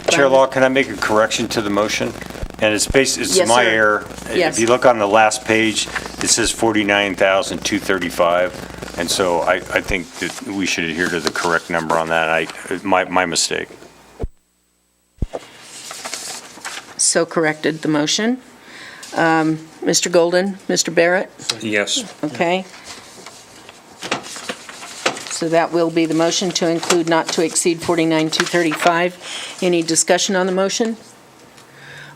Chair Law, can I make a correction to the motion? And it's Yes, my sir. error. Yes. If you look on the last page, it says $49,235, and so I think that we should adhere to the correct number on that. My mistake. So corrected the motion. Mr. Golden, Mr. Barrett? Yes. Okay. So that will be the motion to include not to exceed $49,235. Any discussion on the motion?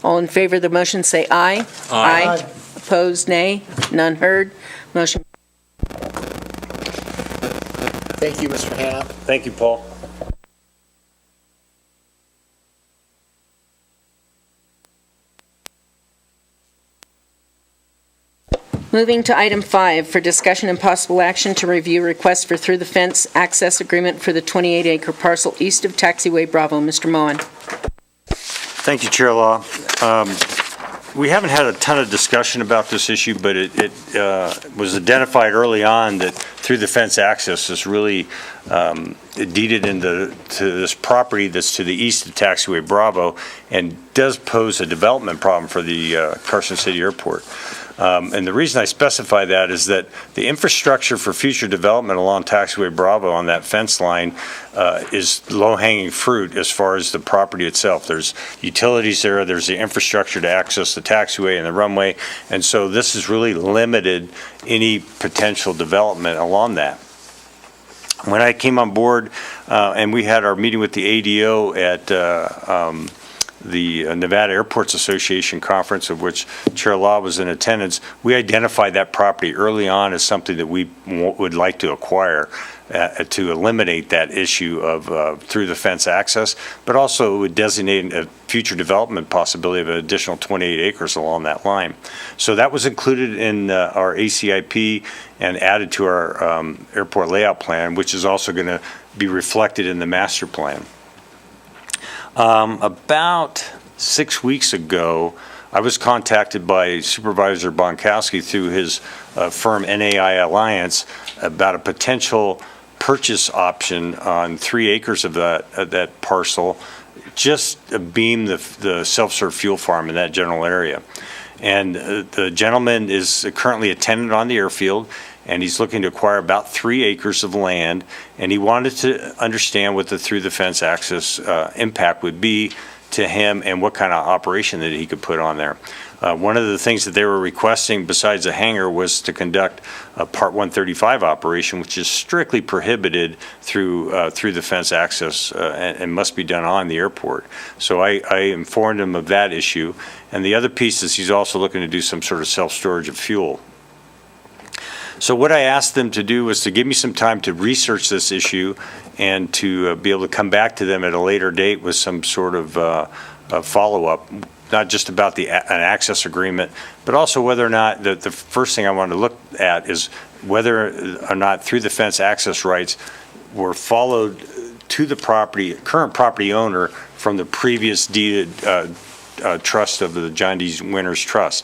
All in favor of the motion say aye. Aye. Opposed, nay. None heard. Motion. Thank you, Mr. Hanna. Thank you, Paul. Moving to item 5, for discussion and possible action to review request for through-the-fence access agreement for the 28-acre parcel east of Taxiway Bravo. Mr. Moen. Thank you, Chair Law. We haven't had a ton of discussion about this issue, but it was identified early on that through-the-fence access is really deeded to this property that's to the east of Taxiway Bravo and does pose a development problem for the Carson City Airport. And the reason I specify that is that the infrastructure for future development along Taxiway Bravo on that fence line is low-hanging fruit as far as the property itself. There's utilities there, there's the infrastructure to access the taxiway and the runway, and so this has really limited any potential development along that. When I came on board and we had our meeting with the ADO at the Nevada Airports Association conference, of which Chair Law was in attendance, we identified that property early on as something that we would like to acquire to eliminate that issue of through the fence access, but also would designate a future development possibility of an additional 28 acres along that line. So that was included in our ACIP and added to our airport layout plan, which is also going to be reflected in the master plan. About 6 weeks ago, I was contacted by Supervisor Bonkowski through his firm NAI Alliance about a potential purchase option on 3 acres of that parcel, just abeam the self-serve fuel farm in that general area. And the gentleman is currently a tenant on the airfield, and he's looking to acquire about 3 acres of land, and he wanted to understand what the through the fence access impact would be to him and what kind of operation that he could put on there. One of the things that they were requesting besides a hangar was to conduct a Part 135 operation, which is strictly prohibited through the fence access and must be done on the airport. So I informed him of that issue. And the other piece is he's also looking to do some sort of self-storage of fuel. So what I asked them to do was to give me some time to research this issue and to be able to come back to them at a later date with some sort of follow-up, not just about an access agreement, but also whether or not the first thing I wanted to look at is whether or not through the fence access rights were followed to the current property owner from the previous deeded trust of the John D. Winters Trust.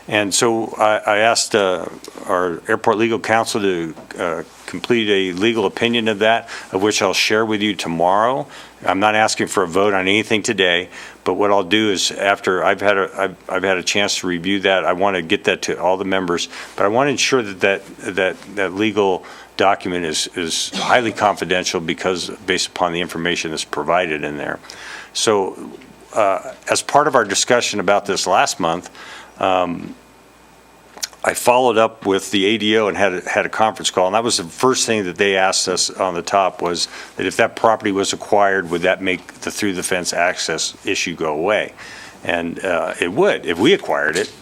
And so I asked our airport legal counsel to complete a legal opinion of that, of which I'll share with you tomorrow. I'm not asking for a vote on anything today, but what I'll do is after I've had a chance to review that, I want to get that to all the members, but I want to ensure that legal document is highly confidential based upon the information that's provided in there. So as part of our discussion about this last month, I followed up with the ADO and had a conference call, and that was the first thing that they asked us on the top was that if that property was acquired, would that make the through the fence access issue go away? And it would. If we acquired it,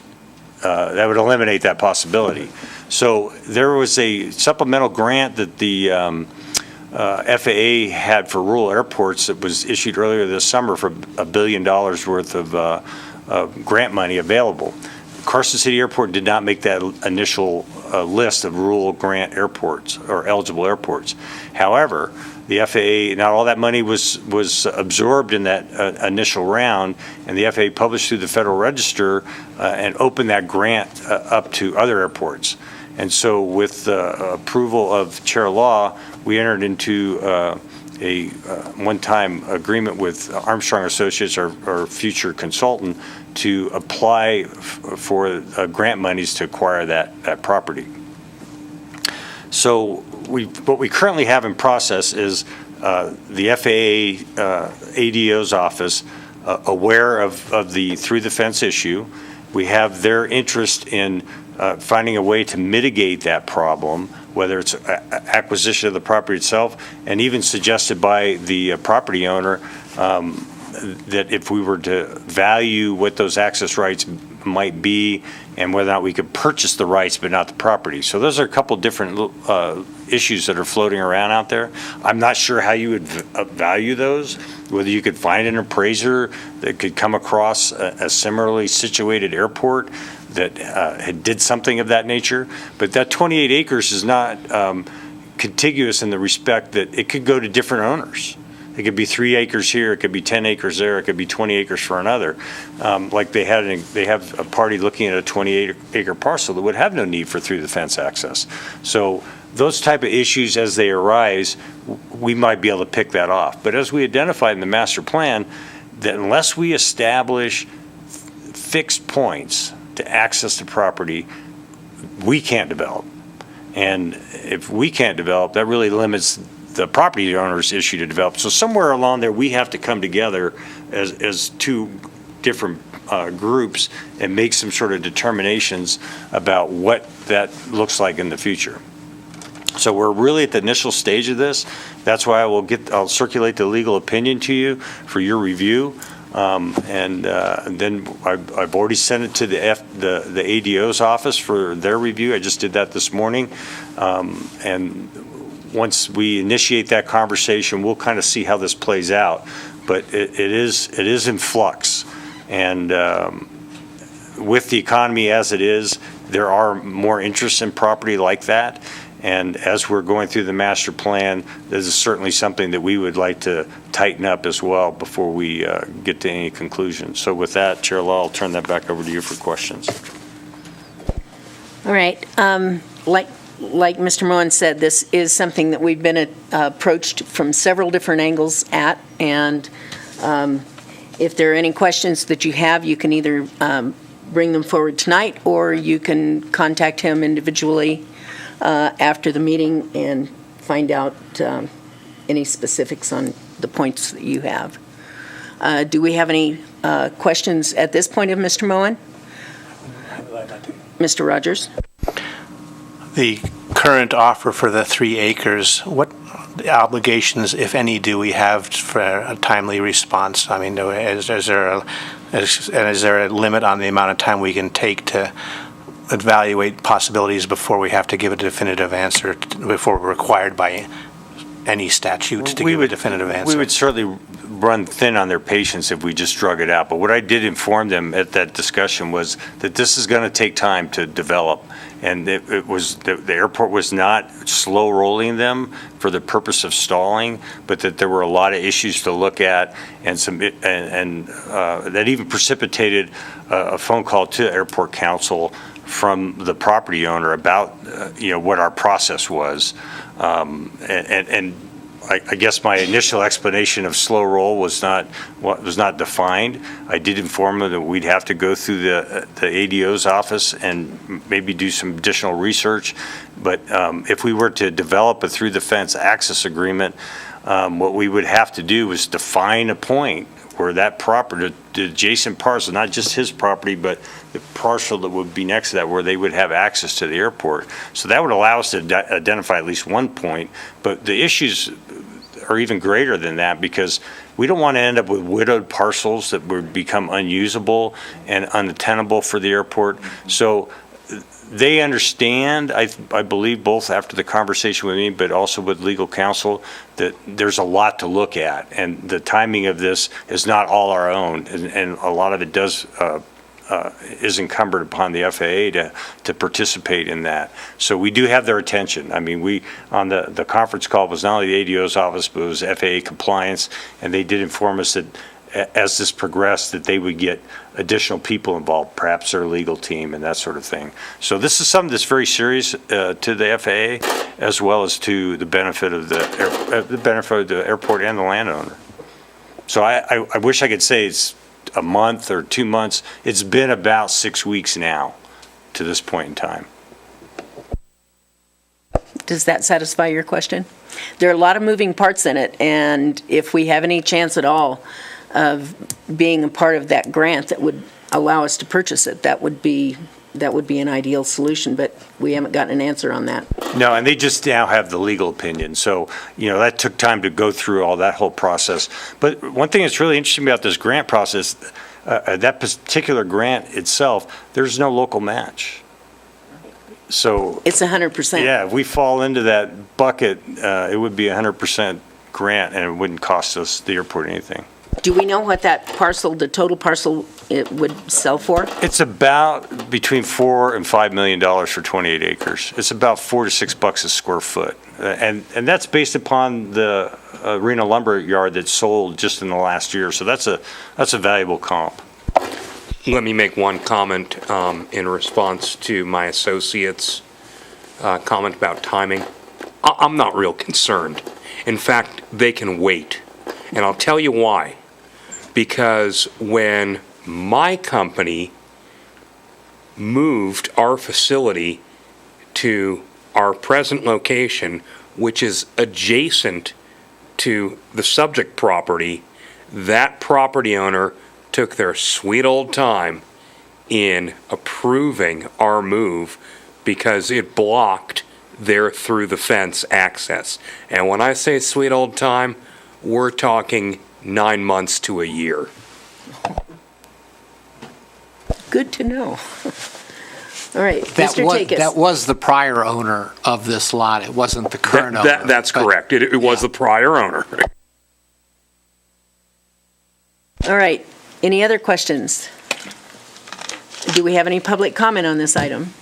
that would eliminate that possibility. So there was a supplemental grant that the FAA had for rural airports that was issued earlier this summer for $1 billion worth of grant money available. Carson City Airport did not make that initial list of rural grant airports or eligible airports. However, the FAA, not all that money was absorbed in that initial round, and the FAA published through the Federal Register and opened that grant up to other airports. And so with the approval of Chair Law, we entered into a one-time agreement with Armstrong Associates, our future consultant, to apply for grant monies to acquire that property. So what we currently have in process is the FAA ADO's office aware of the through the fence issue. We have their interest in finding a way to mitigate that problem, whether it's acquisition of the property itself, and even suggested by the property owner that if we were to value what those access rights might be and whether or not we could purchase the rights but not the property. So those are a couple different issues that are floating around out there. I'm not sure how you would value those, whether you could find an appraiser that could come across a similarly situated airport that did something of that nature. But that 28 acres is not contiguous in the respect that it could go to different owners. It could be 3 acres here, it could be 10 acres there, it could be 20 acres for another. Like they have a party looking at a 28-acre parcel that would have no need for through the fence access. So those type of issues as they arise, we might be able to pick that off. But as we identified in the master plan, that unless we establish fixed points to access the property, we can't develop. And if we can't develop, that really limits the property owner's issue to develop. So somewhere along there, we have to come together as two different groups and make some sort of determinations about what that looks like in the future. So we're really at the initial stage of this. That's why I'll circulate the legal opinion to you for your review. And then I've already sent it to the ADO's office for their review. I just did that this morning. And once we initiate that conversation, we'll kind of see how this plays out. But it is in flux. And with the economy as it is, there are more interest in property like that. And as we're going through the master plan, this is certainly something that we would like to tighten up as well before we get to any conclusions. So with that, Chair Law, I'll turn that back over to you for questions. All right. Like Mr. Moen said, this is something that we've been approached from several different angles at. And if there are any questions that you have, you can either bring them forward tonight, or you can contact him individually after the meeting and find out any specifics on the points that you have. Do we have any questions at this point of Mr. Moen? Mr. Rogers? The current offer for the 3 acres, what obligations, if any, do we have for a timely response? I mean, is there a limit on the amount of time we can take to evaluate possibilities before we have to give a definitive answer, before we're required by any statute to give a definitive answer? We would certainly run thin on their patience if we just drug it out. But what I did inform them at that discussion was that this is going to take time to develop. And it was the airport was not slow rolling them for the purpose of stalling, but that there were a lot of issues to look at, and that even precipitated a phone call to Airport Council from the property owner about what our process was, and I guess my initial explanation of slow roll was not defined. I did inform them that we'd have to go through the ADO's office and maybe do some additional research. But if we were to develop a through the fence access agreement, what we would have to do is define a point where that property, the adjacent parcel, not just his property, but the parcel that would be next to that, where they would have access to the airport. So that would allow us to identify at least one point. But the issues are even greater than that, because we don't want to end up with widowed parcels that would become unusable and untenable for the airport. So they understand, I believe, both after the conversation with me, but also with legal counsel, that there's a lot to look at, and the timing of this is not all our own, and a lot of it is incumbent upon the FAA to participate in that. So we do have their attention. I mean, we on the conference call was not only the ADO's office, but it was FAA compliance, and they did inform us that as this progressed, that they would get additional people involved, perhaps their legal team and that sort of thing. So this is something that's very serious to the FAA, as well as to the benefit of the airport and the landowner. So I wish I could say it's a month or 2 months. It's been about 6 weeks now to this point in time. Does that satisfy your question? There are a lot of moving parts in it, and if we have any chance at all of being a part of that grant that would allow us to purchase it, that would be an ideal solution, but we haven't gotten an answer on that. No, and they just now have the legal opinion. So, that took time to go through all that whole process. But one thing that's really interesting about this grant process, that particular grant itself, there's no local match. So it's 100%. Yeah, if we fall into that bucket, it would be 100% grant, and it wouldn't cost us, the airport, anything. Do we know what that parcel, the total parcel, it would sell for? It's about between $4 and $5 million for 28 acres. It's about $4 to $6 a square foot, and that's based upon the arena lumber yard that sold just in the last year. So that's a valuable comp. Let me make one comment in response to my associate's comment about timing. I'm not real concerned. In fact, they can wait, and I'll tell you why. Because when my company moved our facility to our present location, which is adjacent to the subject property, that property owner took their sweet old time in approving our move because it blocked their through the fence access. And when I say sweet old time, we're talking 9 months to a year. Good to know. All right, That Mr. was, Takis. that was the prior owner of this lot. It wasn't the current owner. That's correct. It was the prior owner. All right, any other questions? Do we have any public comment on this item?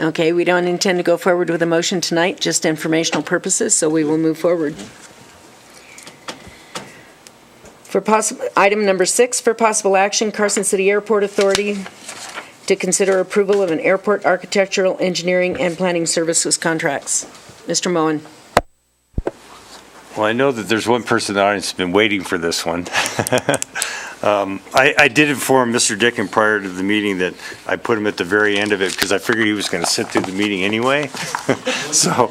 Okay, we don't intend to go forward with a motion tonight, just informational purposes, so we will move forward. For item number 6, for possible action, Carson City Airport Authority to consider approval of an airport architectural, engineering, and planning services contracts. Mr. Moen. Well, I know that there's one person in the audience that's been waiting for this one. I did inform Mr. Dickin prior to the meeting that I put him at the very end of it because I figured he was going to sit through the meeting anyway. So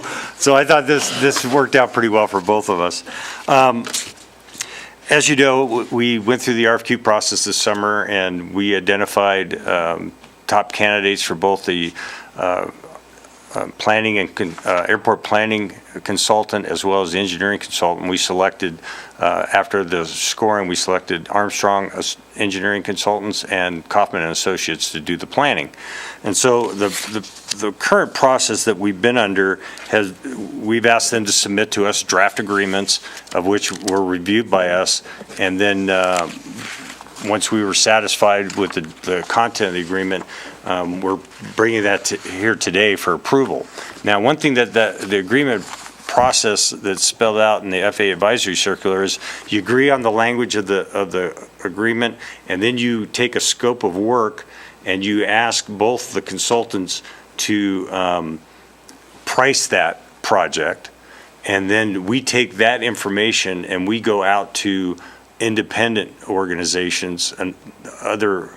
I thought this worked out pretty well for both of us. As you know, we went through the RFQ process this summer and we identified top candidates for both the planning and airport planning consultant as well as the engineering consultant. We selected, after the scoring, we selected Armstrong Engineering Consultants and Kaufman and Associates to do the planning. And so the current process that we've been under we've asked them to submit to us draft agreements of which were reviewed by us, and then once we were satisfied with the content of the agreement, we're bringing that here today for approval. Now, one thing that the agreement process that's spelled out in the FAA advisory circular is you agree on the language of the agreement, and then you take a scope of work and you ask both the consultants to price that project, and then we take that information and we go out to independent organizations and other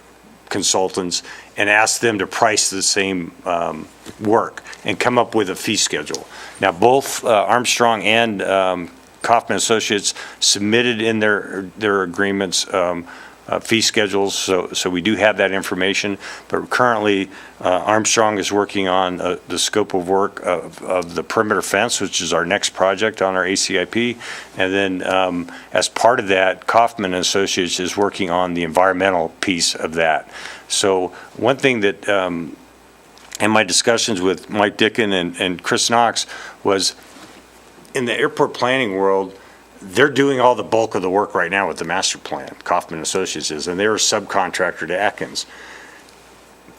consultants and ask them to price the same work and come up with a fee schedule. Now, both Armstrong and Kaufman Associates submitted in their agreements fee schedules, so we do have that information. But currently, Armstrong is working on the scope of work of the perimeter fence, which is our next project on our ACIP. And then as part of that, Kaufman Associates is working on the environmental piece of that. So one thing that, in my discussions with Mike Dickin and Chris Knox, was in the airport planning world, they're doing all the bulk of the work right now with the master plan, Kaufman Associates is, and they're a subcontractor to Atkins.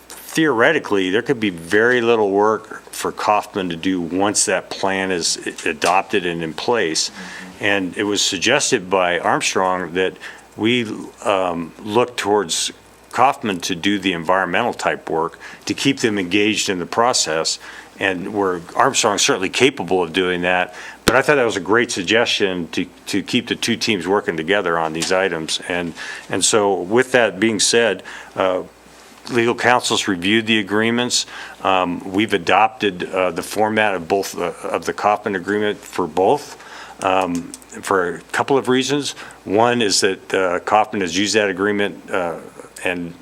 Theoretically, there could be very little work for Kaufman to do once that plan is adopted and in place. And it was suggested by Armstrong that we look towards Kaufman to do the environmental type work to keep them engaged in the process. And where Armstrong's certainly capable of doing that. But I thought that was a great suggestion to keep the two teams working together on these items. And so with that being said, legal counsel's reviewed the agreements. We've adopted the format of both of the Kaufman agreement for both for a couple of reasons. One is that Kaufman has used that agreement and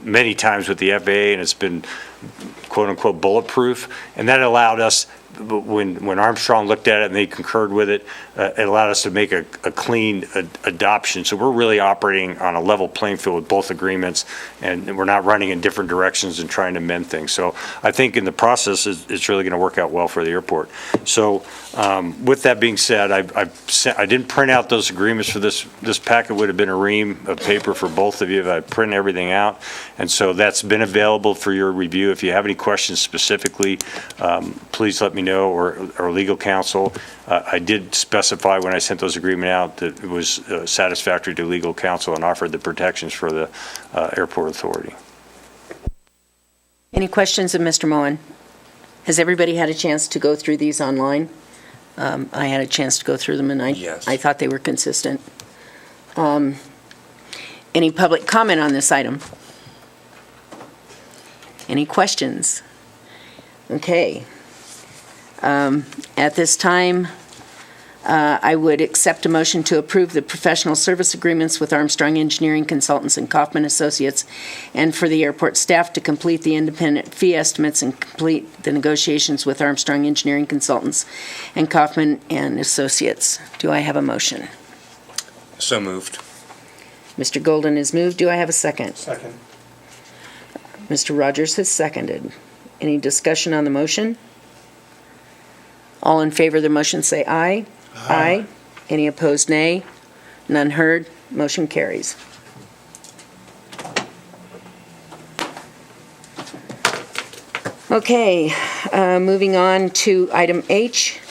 many times with the FAA, and it's been quote unquote bulletproof, and that allowed us, when Armstrong looked at it and they concurred with it, it allowed us to make a clean adoption. So we're really operating on a level playing field with both agreements, and we're not running in different directions and trying to mend things. So I think in the process, it's really going to work out well for the airport. So with that being said, I didn't print out those agreements for this. This packet would have been a ream of paper for both of you if I print everything out. And so that's been available for your review. If you have any questions specifically, please let me know, or legal counsel. I did specify when I sent those agreement out that it was satisfactory to legal counsel and offered the protections for the airport authority. Any questions of Mr. Moen? Has everybody had a chance to go through these online? I had a chance to go through them, and I thought they were consistent. Any public comment on this item? Any questions? Okay. At this time, I would accept a motion to approve the professional service agreements with Armstrong Engineering Consultants and Kaufman Associates, and for the airport staff to complete the independent fee estimates and complete the negotiations with Armstrong Engineering Consultants and Kaufman and Associates. Do I have a motion? So moved. Mr. Golden has moved. Do I have a second? Second. Mr. Rogers has seconded. Any discussion on the motion? All in favor of the motion say aye. Aye. Any opposed, nay. None heard. Motion carries. Okay, moving on to item H.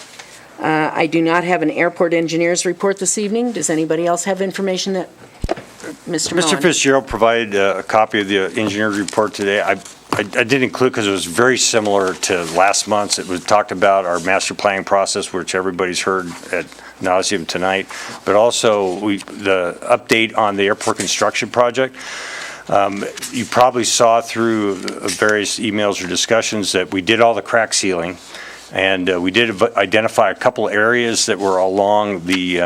I do not have an airport engineer's report this evening. Does anybody else have information that, Mr. Mullen? Mr. Fitzgerald provided a copy of the engineer's report today. I did include because it was very similar to last month's. It was talked about our master planning process, which everybody's heard at nauseam tonight, but also the update on the airport construction project. You probably saw through various emails or discussions that we did all the crack sealing, and we did identify a couple areas that were along the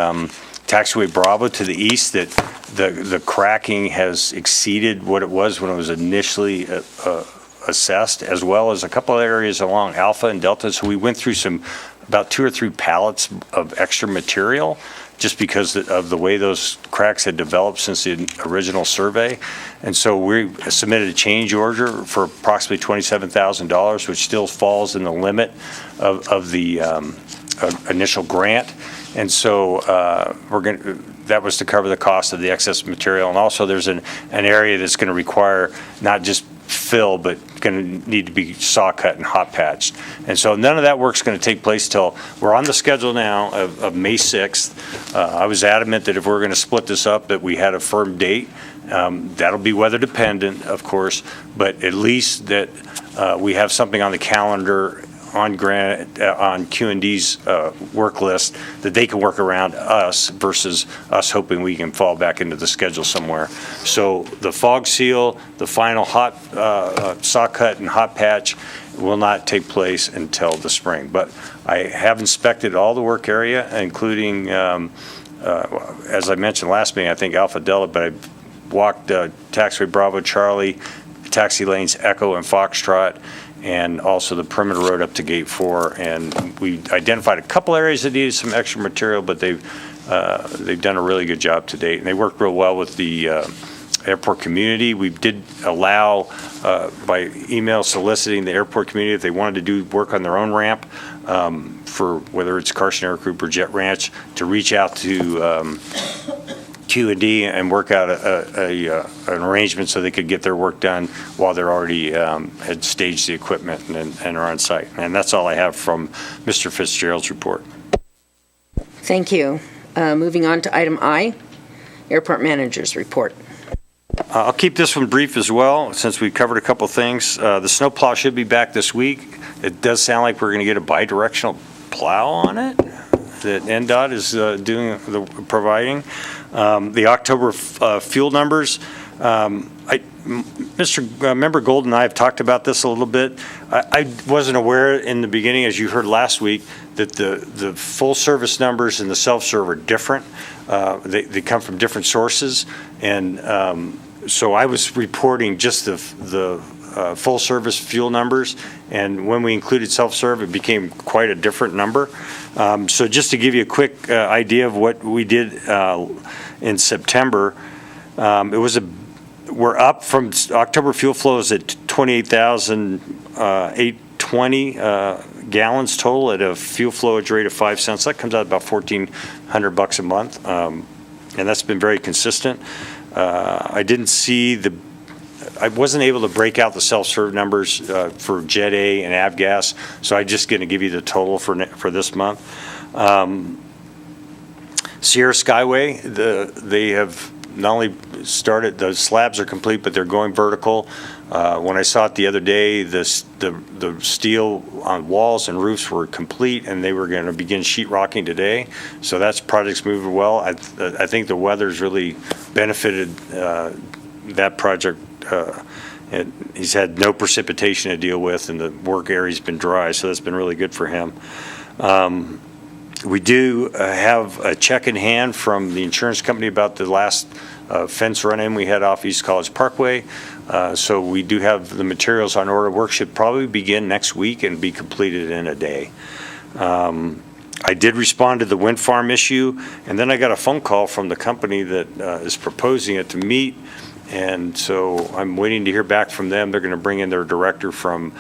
taxiway Bravo to the east that the cracking has exceeded what it was when it was initially assessed, as well as a couple of areas along Alpha and Delta. So we went through about 2 or 3 pallets of extra material just because of the way those cracks had developed since the original survey. And so we submitted a change order for approximately $27,000, which still falls in the limit of the initial grant. And so that was to cover the cost of the excess material. And also there's an area that's going to require not just fill, but going to need to be saw cut and hot patched. And so none of that work's going to take place till we're on the schedule now of May 6th. I was adamant that if we're going to split this up, that we had a firm date. That'll be weather dependent, of course, but at least that we have something on the calendar on Q&D's work list that they can work around us versus us hoping we can fall back into the schedule somewhere. So the fog seal, the final hot saw cut and hot patch will not take place until the spring. But I have inspected all the work area, including, as I mentioned last meeting, I think Alpha Delta, but I walked taxiway Bravo Charlie, taxi lanes Echo and Foxtrot, and also the perimeter road up to Gate 4. And we identified a couple areas that needed some extra material, but they've done a really good job to date. And they worked real well with the airport community. We did allow, by email soliciting the airport community, if they wanted to do work on their own ramp, for whether it's Carson Air Group or Jet Ranch, to reach out to Q&D and work out an arrangement so they could get their work done while they're already had staged the equipment and are on site. And that's all I have from Mr. Fitzgerald's report. Thank you. Moving on to item I, Airport Manager's report. I'll keep this one brief as well, since we covered a couple things. The snowplow should be back this week. It does sound like we're going to get a bi-directional plow on it that NDOT is providing. The October fuel numbers, Member Gold and I have talked about this a little bit. I wasn't aware in the beginning, as you heard last week, that the full service numbers and the self-serve are different. They come from different sources, and so I was reporting just the full service fuel numbers, and when we included self-serve, it became quite a different number. So just to give you a quick idea of what we did in September, we're up from October fuel flows at 28,820 gallons total at a fuel flowage rate of 5 cents. That comes out about $1,400 a month, and that's been very consistent. I wasn't able to break out the self-serve numbers for Jet A and Avgas, so I'm just going to give you the total for this month. Sierra Skyway, they have not only started, the slabs are complete, but they're going vertical. When I saw it the other day, the steel on walls and roofs were complete, and they were going to begin sheetrocking today. So that's project's moving well. I think the weather's really benefited that project And he's had no precipitation to deal with, and the work area's been dry, so that's been really good for him. We do have a check in hand from the insurance company about the last fence run-in we had off East College Parkway. So we do have the materials on order. Work should probably begin next week and be completed in a day. I did respond to the wind farm issue, and then I got a phone call from the company that is proposing it to meet, and so I'm waiting to hear back from them. They're going to bring in their director from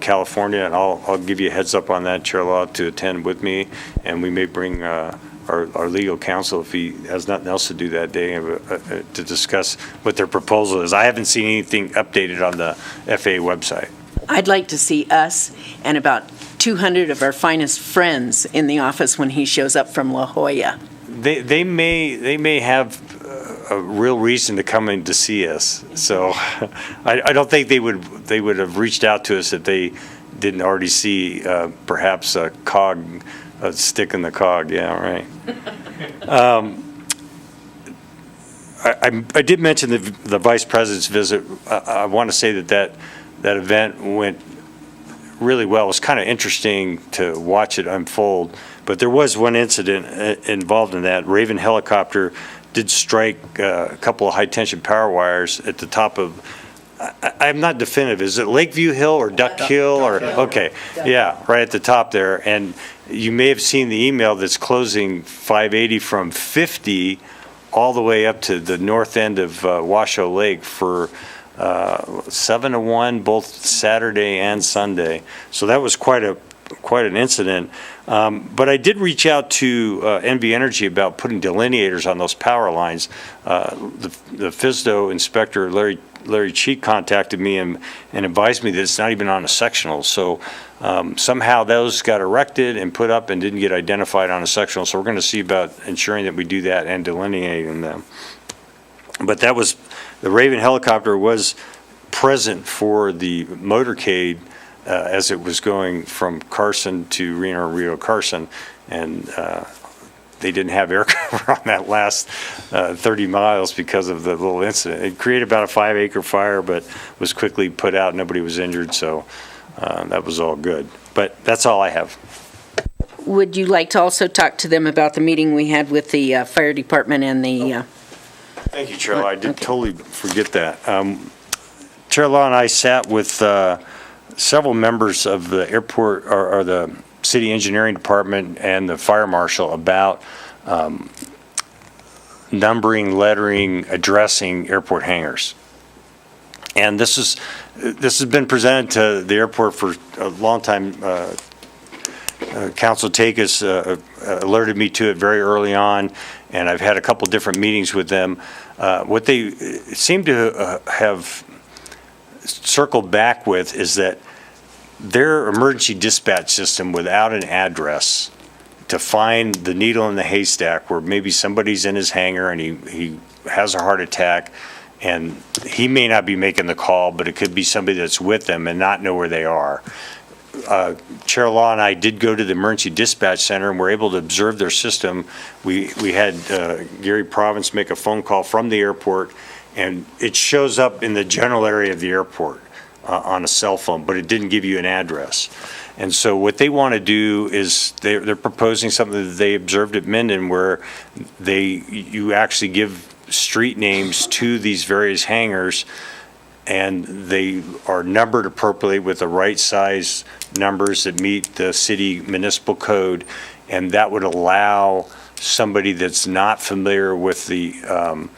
California, and I'll give you a heads up on that, Chair Law, to attend with me, and we may bring our legal counsel, if he has nothing else to do that day, to discuss what their proposal is. I haven't seen anything updated on the FAA website. I'd like to see us and about 200 of our finest friends in the office when he shows up from La Jolla. They may have a real reason to come in to see us. So I don't think they would have reached out to us if they didn't already see perhaps a stick in the cog. Yeah, right. I did mention the vice president's visit. I want to say that event went really well. It was kind of interesting to watch it unfold, but there was one incident involved in that. Raven helicopter did strike a couple of high-tension power wires at the top of, I'm not definitive, is it Lakeview Hill or Duck Hill? Okay, yeah, right at the top there. And you may have seen the email that's closing 580 from 50 all the way up to the north end of Washoe Lake for 7 to 1 both Saturday and Sunday. So that was quite an incident. But I did reach out to NV Energy about putting delineators on those power lines. The FSDO inspector, Larry Cheek, contacted me and advised me that it's not even on a sectional. So somehow those got erected and put up and didn't get identified on a sectional. So we're going to see about ensuring that we do that and delineating them. But the Raven helicopter was present for the motorcade as it was going from Carson to Rio Carson, and they didn't have air cover on that last 30 miles because of the little incident. It created about a 5-acre fire, but was quickly put out. Nobody was injured, so that was all good. But that's all I have. Would you like to also talk to them about the meeting we had with the fire department and the... Thank you, Chair Law. I did totally forget that. Chair Law and I sat with several members of the airport or the city engineering department and the fire marshal about numbering, lettering, addressing airport hangars. And this has been presented to the airport for a long time. Council Takis alerted me to it very early on, and I've had a couple different meetings with them. What they seem to have circled back with is that their emergency dispatch system without an address to find the needle in the haystack where maybe somebody's in his hangar and he has a heart attack and he may not be making the call, but it could be somebody that's with them and not know where they are. Chair Law and I did go to the emergency dispatch center and were able to observe their system. We had Gary Province make a phone call from the airport, and it shows up in the general area of the airport on a cell phone, but it didn't give you an address. And so what they want to do is they're proposing something that they observed at Minden, where you actually give street names to these various hangars, and they are numbered appropriately with the right size numbers that meet the city municipal code, and that would allow somebody that's not familiar with the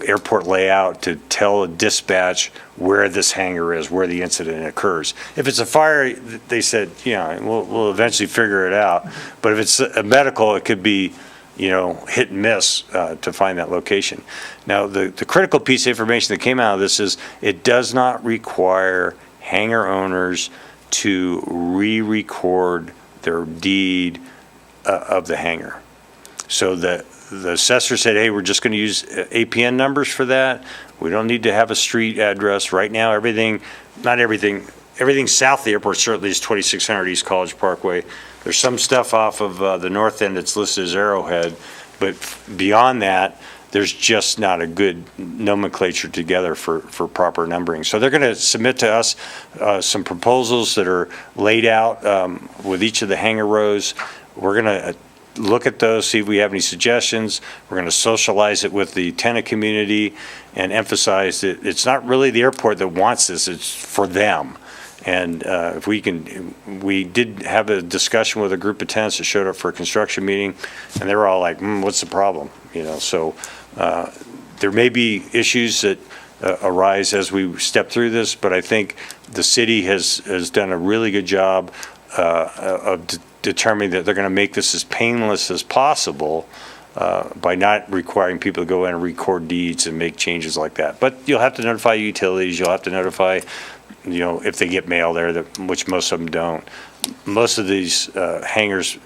airport layout to tell a dispatch where this hangar is, where the incident occurs. If it's a fire, they said, we'll eventually figure it out. But if it's a medical, it could be, hit and miss to find that location. Now, the critical piece of information that came out of this is it does not require hangar owners to re-record their deed of the hangar. So the assessor said, hey, we're just going to use APN numbers for that. We don't need to have a street address. Right now, everything south of the airport certainly is 2600 East College Parkway. There's some stuff off of the north end that's listed as Arrowhead, But beyond that, there's just not a good nomenclature together for proper numbering. So they're going to submit to us some proposals that are laid out with each of the hangar rows. We're going to look at those, see if we have any suggestions. We're going to socialize it with the tenant community and emphasize that it's not really the airport that wants this, it's for them. And if we did have a discussion with a group of tenants that showed up for a construction meeting, and they were all like, what's the problem? So there may be issues that arise as we step through this, but I think the city has done a really good job of determining that they're going to make this as painless as possible by not requiring people to go in and record deeds and make changes like that. But you'll have to notify utilities, you'll have to notify, if they get mail there, which most of them don't. Most of these hangars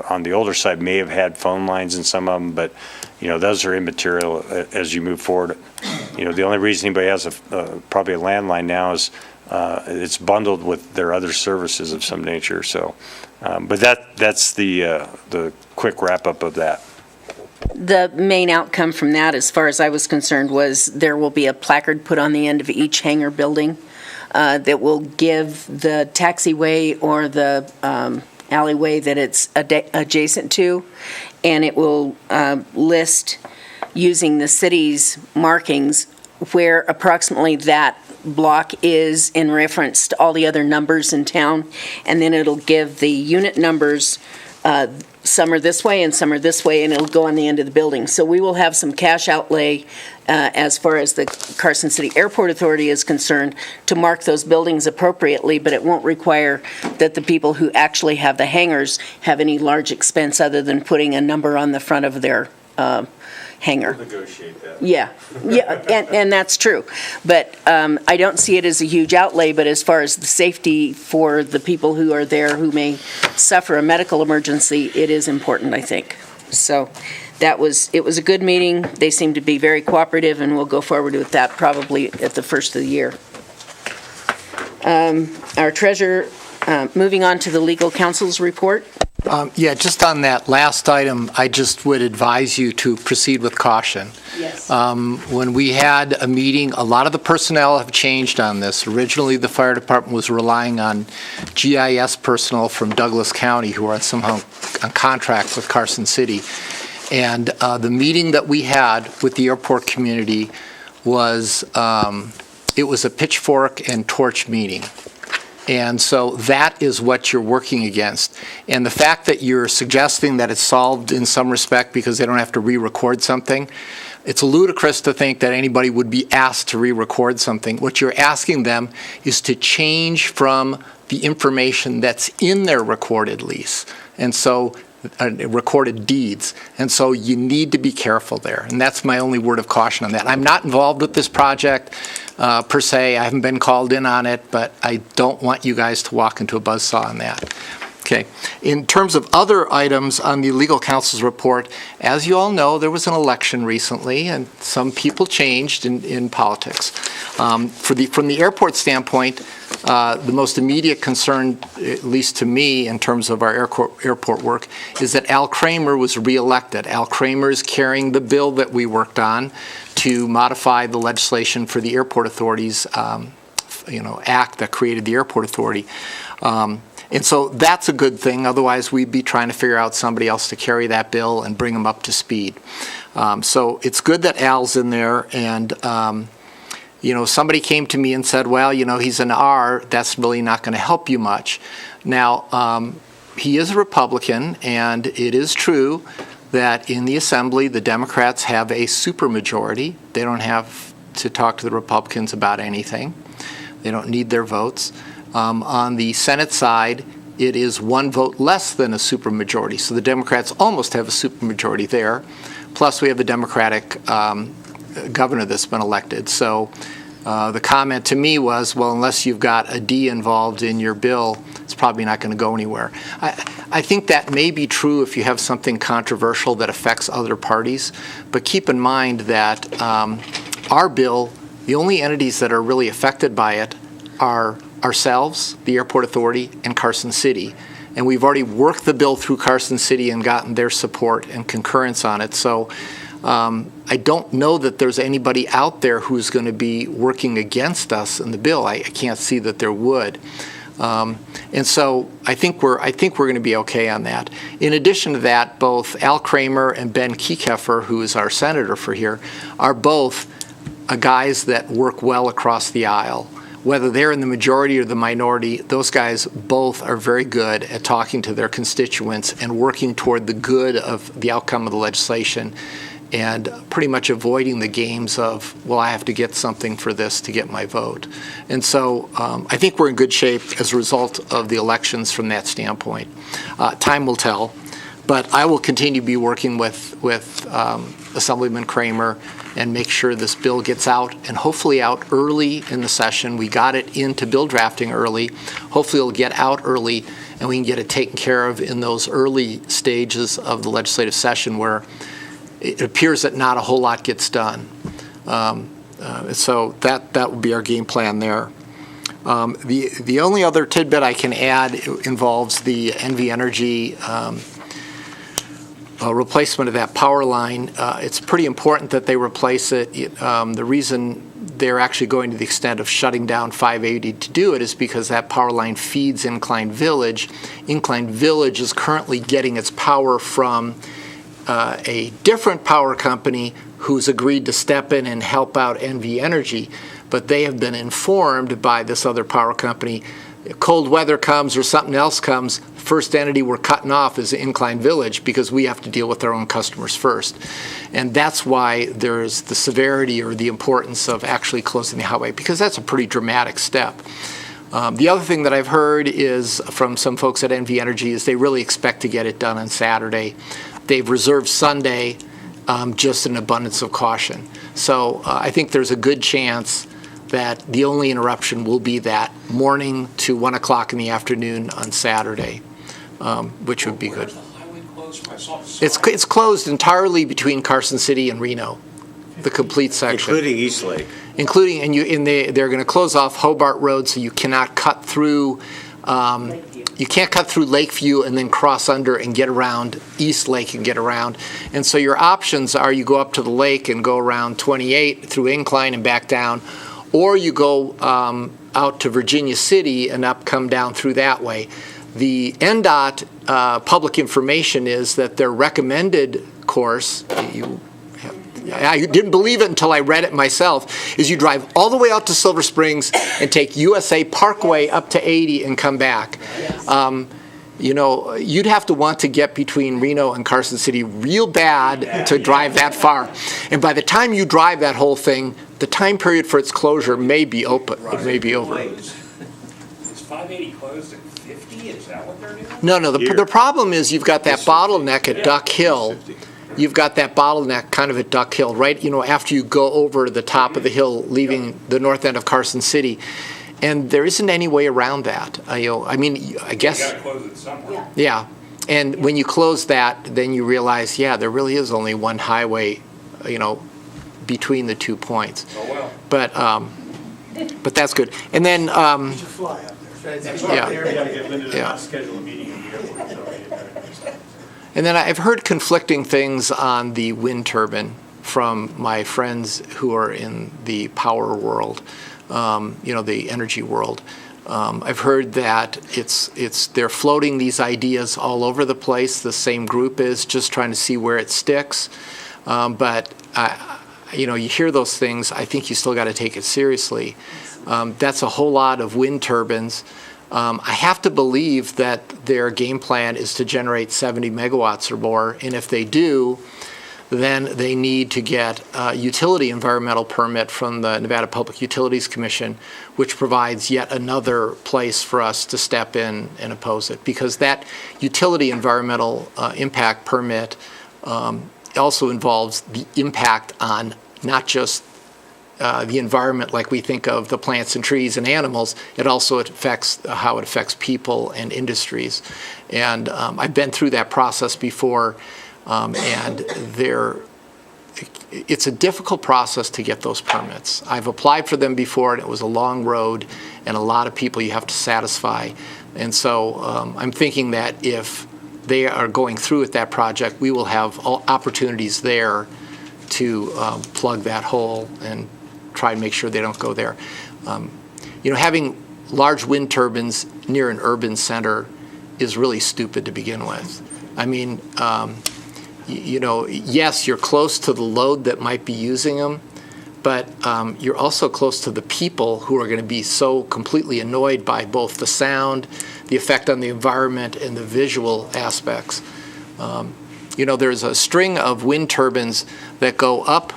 on the older side may have had phone lines in some of them, but those are immaterial as you move forward. The only reason anybody has probably a landline now is it's bundled with their other services of some nature. So, but that's the quick wrap up of that. The main outcome from that, as far as I was concerned, was there will be a placard put on the end of each hangar building that will give the taxiway or the alleyway that it's adjacent to, and it will list, using the city's markings, where approximately that block is in reference to all the other numbers in town, and then it'll give the unit numbers. Some are this way and some are this way, and it'll go on the end of the building. So we will have some cash outlay as far as the Carson City Airport Authority is concerned to mark those buildings appropriately, but it won't require that the people who actually have the hangars have any large expense other than putting a number on the front of their hangar. We'll negotiate that. Yeah, and that's true. But I don't see it as a huge outlay, but as far as the safety for the people who are there who may suffer a medical emergency, it is important, I think. So it was a good meeting. They seem to be very cooperative, and we'll go forward with that probably at the first of the year. Our treasurer, moving on to the legal counsel's report. Yeah, just on that last item, I just would advise you to proceed with caution. Yes. When we had a meeting, a lot of the personnel have changed on this. Originally, the fire department was relying on GIS personnel from Douglas County who are somehow on contract with Carson City. And the meeting that we had with the airport community was, it was a pitchfork and torch meeting. And so that is what you're working against. And the fact that you're suggesting that it's solved in some respect because they don't have to re-record something, it's ludicrous to think that anybody would be asked to re-record something. What you're asking them is to change from the information that's in their recorded lease. And so recorded deeds. And so you need to be careful there. And that's my only word of caution on that. I'm not involved with this project per se. I haven't been called in on it, but I don't want you guys to walk into a buzzsaw on that. Okay. In terms of other items on the legal counsel's report, as you all know, there was an election recently, and some people changed in politics. From the airport standpoint, the most immediate concern, at least to me, in terms of our airport work, is that Al Kramer was reelected. Al Kramer is carrying the bill that we worked on to modify the legislation for the airport authorities, act that created the airport authority. And so that's a good thing. Otherwise, we'd be trying to figure out somebody else to carry that bill and bring them up to speed. So it's good that Al's in there. And, somebody came to me and said, well, he's an R. That's really not going to help you much. Now, he is a Republican, and it is true that in the Assembly, the Democrats have a supermajority. They don't have to talk to the Republicans about anything. They don't need their votes. On the Senate side, it is one vote less than a supermajority. So the Democrats almost have a supermajority there. Plus, we have a Democratic governor that's been elected. So the comment to me was, well, unless you've got a D involved in your bill, it's probably not going to go anywhere. I think that may be true if you have something controversial that affects other parties. But keep in mind that our bill, the only entities that are really affected by it are ourselves, the Airport Authority, and Carson City. and we've already worked the bill through Carson City and gotten their support and concurrence on it. So I don't know that there's anybody out there who's going to be working against us in the bill. I can't see that there would. And so I think we're going to be okay on that. In addition to that, both Al Kramer and Ben Kiekeffer, who is our senator for here, are both guys that work well across the aisle. Whether they're in the majority or the minority, those guys both are very good at talking to their constituents and working toward the good of the outcome of the legislation, and pretty much avoiding the games of, well, I have to get something for this to get my vote. And so I think we're in good shape as a result of the elections from that standpoint. Time will tell, but I will continue to be working with Assemblyman Kramer and make sure this bill gets out, and hopefully out early in the session. We got it into bill drafting early. Hopefully it'll get out early, and we can get it taken care of in those early stages of the legislative session where it appears that not a whole lot gets done. So that will be our game plan there. The only other tidbit I can add involves the NV Energy replacement of that power line. It's pretty important that they replace it. The reason they're actually going to the extent of shutting down 580 to do it is because that power line feeds Incline Village. Incline Village is currently getting its power from a different power company who's agreed to step in and help out NV Energy, but they have been informed by this other power company, cold weather comes or something else comes, first entity we're cutting off is Incline Village because we have to deal with our own customers first. And that's why there's the severity or the importance of actually closing the highway, because that's a pretty dramatic step. The other thing that I've heard is from some folks at NV Energy is they really expect to get it done on Saturday. They've reserved Sunday just in abundance of caution. So I think there's a good chance that the only interruption will be that morning to 1 o'clock in the afternoon on Saturday, which would be good. It's closed entirely between Carson City and Reno, the complete section. Including East Lake. They're going to close off Hobart Road, so you cannot cut through. You can't cut through Lakeview and then cross under and get around East Lake and get around. And so your options are you go up to the lake and go around 28 through Incline and back down, or you go out to Virginia City and come down through that way. The NDOT public information is that their recommended course, I didn't believe it until I read it myself, is you drive all the way out to Silver Springs and take USA Parkway up to 80 and come back. You'd have to want to get between Reno and Carson City real bad to drive that far. And by the time you drive that whole thing, the time period for its closure may be open. It may be over. Is 580 closed at 50? Is that what they're doing? No. The problem is you've got that bottleneck at Duck Hill. You've got that bottleneck kind of at Duck Hill, right? After you go over the top of the hill, leaving the north end of Carson City. And there isn't any way around that. I guess. You got to close it somewhere. Yeah. And when you close that, then you realize, there really is only one highway, between the 2 points. Oh, well. But that's good. And then, Fly up there. Yeah. And then I've heard conflicting things on the wind turbine from my friends who are in the power world, the energy world. I've heard that they're floating these ideas all over the place. The same group is just trying to see where it sticks. But you hear those things. I think you still got to take it seriously. That's a whole lot of wind turbines. I have to believe that their game plan is to generate 70 megawatts or more, and if they do, then they need to get a utility environmental permit from the Nevada Public Utilities Commission, which provides yet another place for us to step in and oppose it, because that utility environmental impact permit also involves the impact on not just the environment like we think of the plants and trees and animals. It also affects how it affects people and industries. And I've been through that process before, and it's a difficult process to get those permits. I've applied for them before, and it was a long road, and a lot of people you have to satisfy. And so I'm thinking that if they are going through with that project, we will have opportunities there to plug that hole and try and make sure they don't go there. Having large wind turbines near an urban center is really stupid to begin with. I mean, yes, you're close to the load that might be using them, but you're also close to the people who are going to be so completely annoyed by both the sound, the effect on the environment, and the visual aspects. There's a string of wind turbines that go up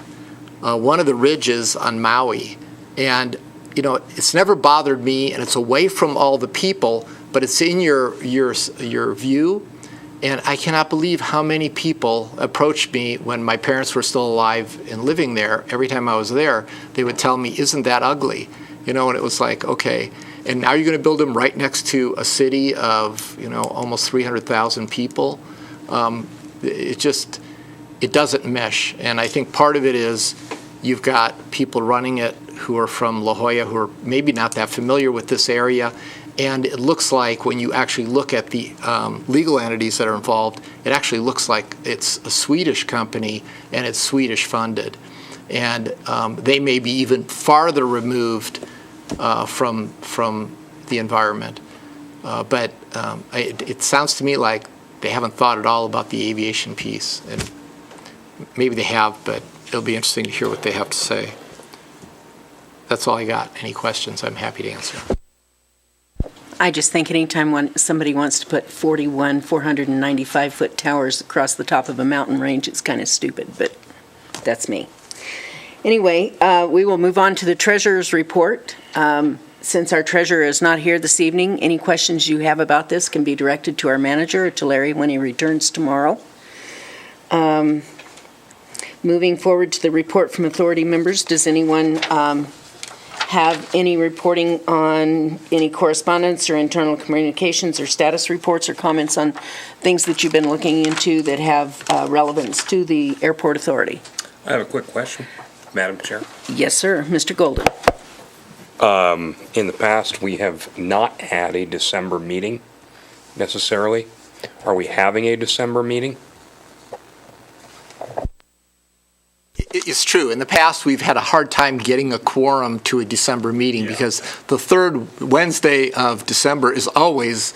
one of the ridges on Maui, and it's never bothered me, and it's away from all the people, but it's in your view. And I cannot believe how many people approached me when my parents were still alive and living there. Every time I was there, they would tell me, "Isn't that ugly?" And it was like, okay. And now you're going to build them right next to a city of, almost 300,000 people. It doesn't mesh. And I think part of it is you've got people running it who are from La Jolla, who are maybe not that familiar with this area. And it looks like when you actually look at the legal entities that are involved, it actually looks like it's a Swedish company and it's Swedish funded. And they may be even farther removed from the environment. But it sounds to me like they haven't thought at all about the aviation piece. And maybe they have, but it'll be interesting to hear what they have to say. That's all I got. Any questions, I'm happy to answer. I just think anytime somebody wants to put 41 495-foot towers across the top of a mountain range, it's kind of stupid, but that's me. Anyway, we will move on to the treasurer's report. Since our treasurer is not here this evening, any questions you have about this can be directed to our manager or to Larry when he returns tomorrow. Moving forward to the report from authority members, does anyone have any reporting on any correspondence or internal communications or status reports or comments on things that you've been looking into that have relevance to the airport authority? I have a quick question, Madam Chair. Yes, sir. Mr. Golden. In the past, we have not had a December meeting necessarily. Are we having a December meeting? It's true. In the past, we've had a hard time getting a quorum to a December meeting because the third Wednesday of December is always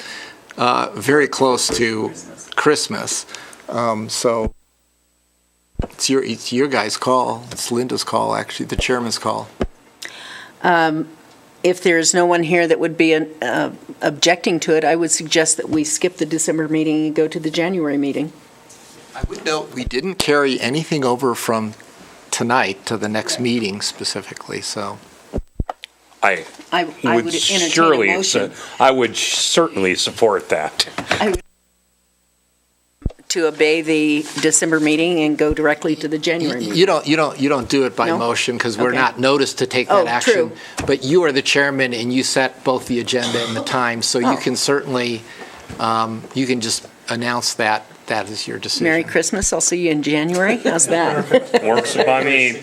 very close to Christmas. So it's your guys' call. It's Linda's call, actually, the chairman's call. If there's no one here that would be objecting to it, I would suggest that we skip the December meeting and go to the January meeting. I would note we didn't carry anything over from tonight to the next meeting specifically, so. I would entertain a motion. I would certainly support that. To obey the December meeting and go directly to the January meeting. You don't do it by motion because we're not noticed to take that action. True. But you are the chairman and you set both the agenda and the time, so you can certainly, you can just announce that is your decision. Merry Christmas. I'll see you in January. How's that? Works by me.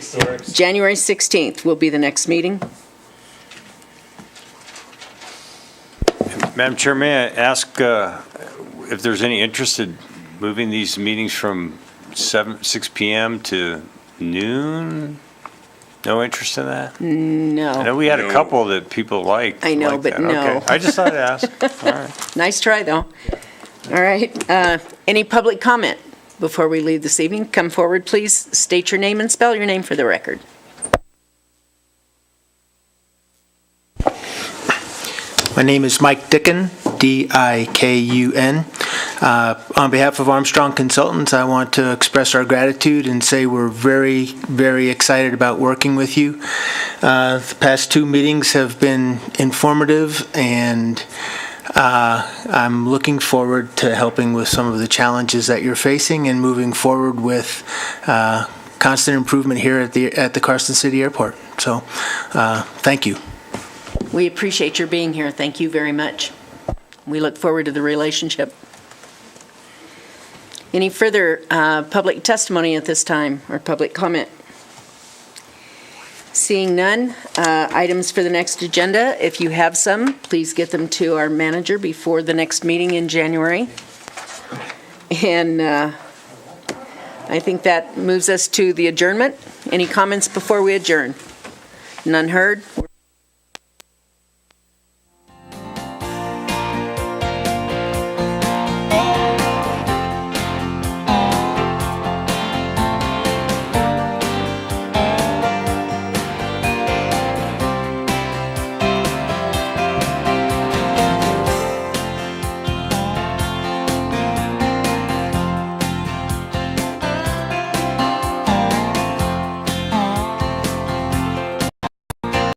January 16th will be the next meeting. Madam Chair, may I ask if there's any interest in moving these meetings from 6 p.m. to noon? No interest in that? No. I know we had a couple that people liked. I know, but no. Okay. I just thought I'd ask. All right. Nice try, though. All right. Any public comment before we leave this evening? Come forward, please. State your name and spell your name for the record. My name is Mike Dickun, D-I-K-U-N. On behalf of Armstrong Consultants, I want to express our gratitude and say we're very, very excited about working with you. The past two meetings have been informative, and I'm looking forward to helping with some of the challenges that you're facing and moving forward with constant improvement here at the Carson City Airport. So, thank you. We appreciate your being here. Thank you very much. We look forward to the relationship. Any further public testimony at this time, or public comment? Seeing none, items for the next agenda, if you have some, please get them to our manager before the next meeting in January. And I think that moves us to the adjournment. Any comments before we adjourn? None heard?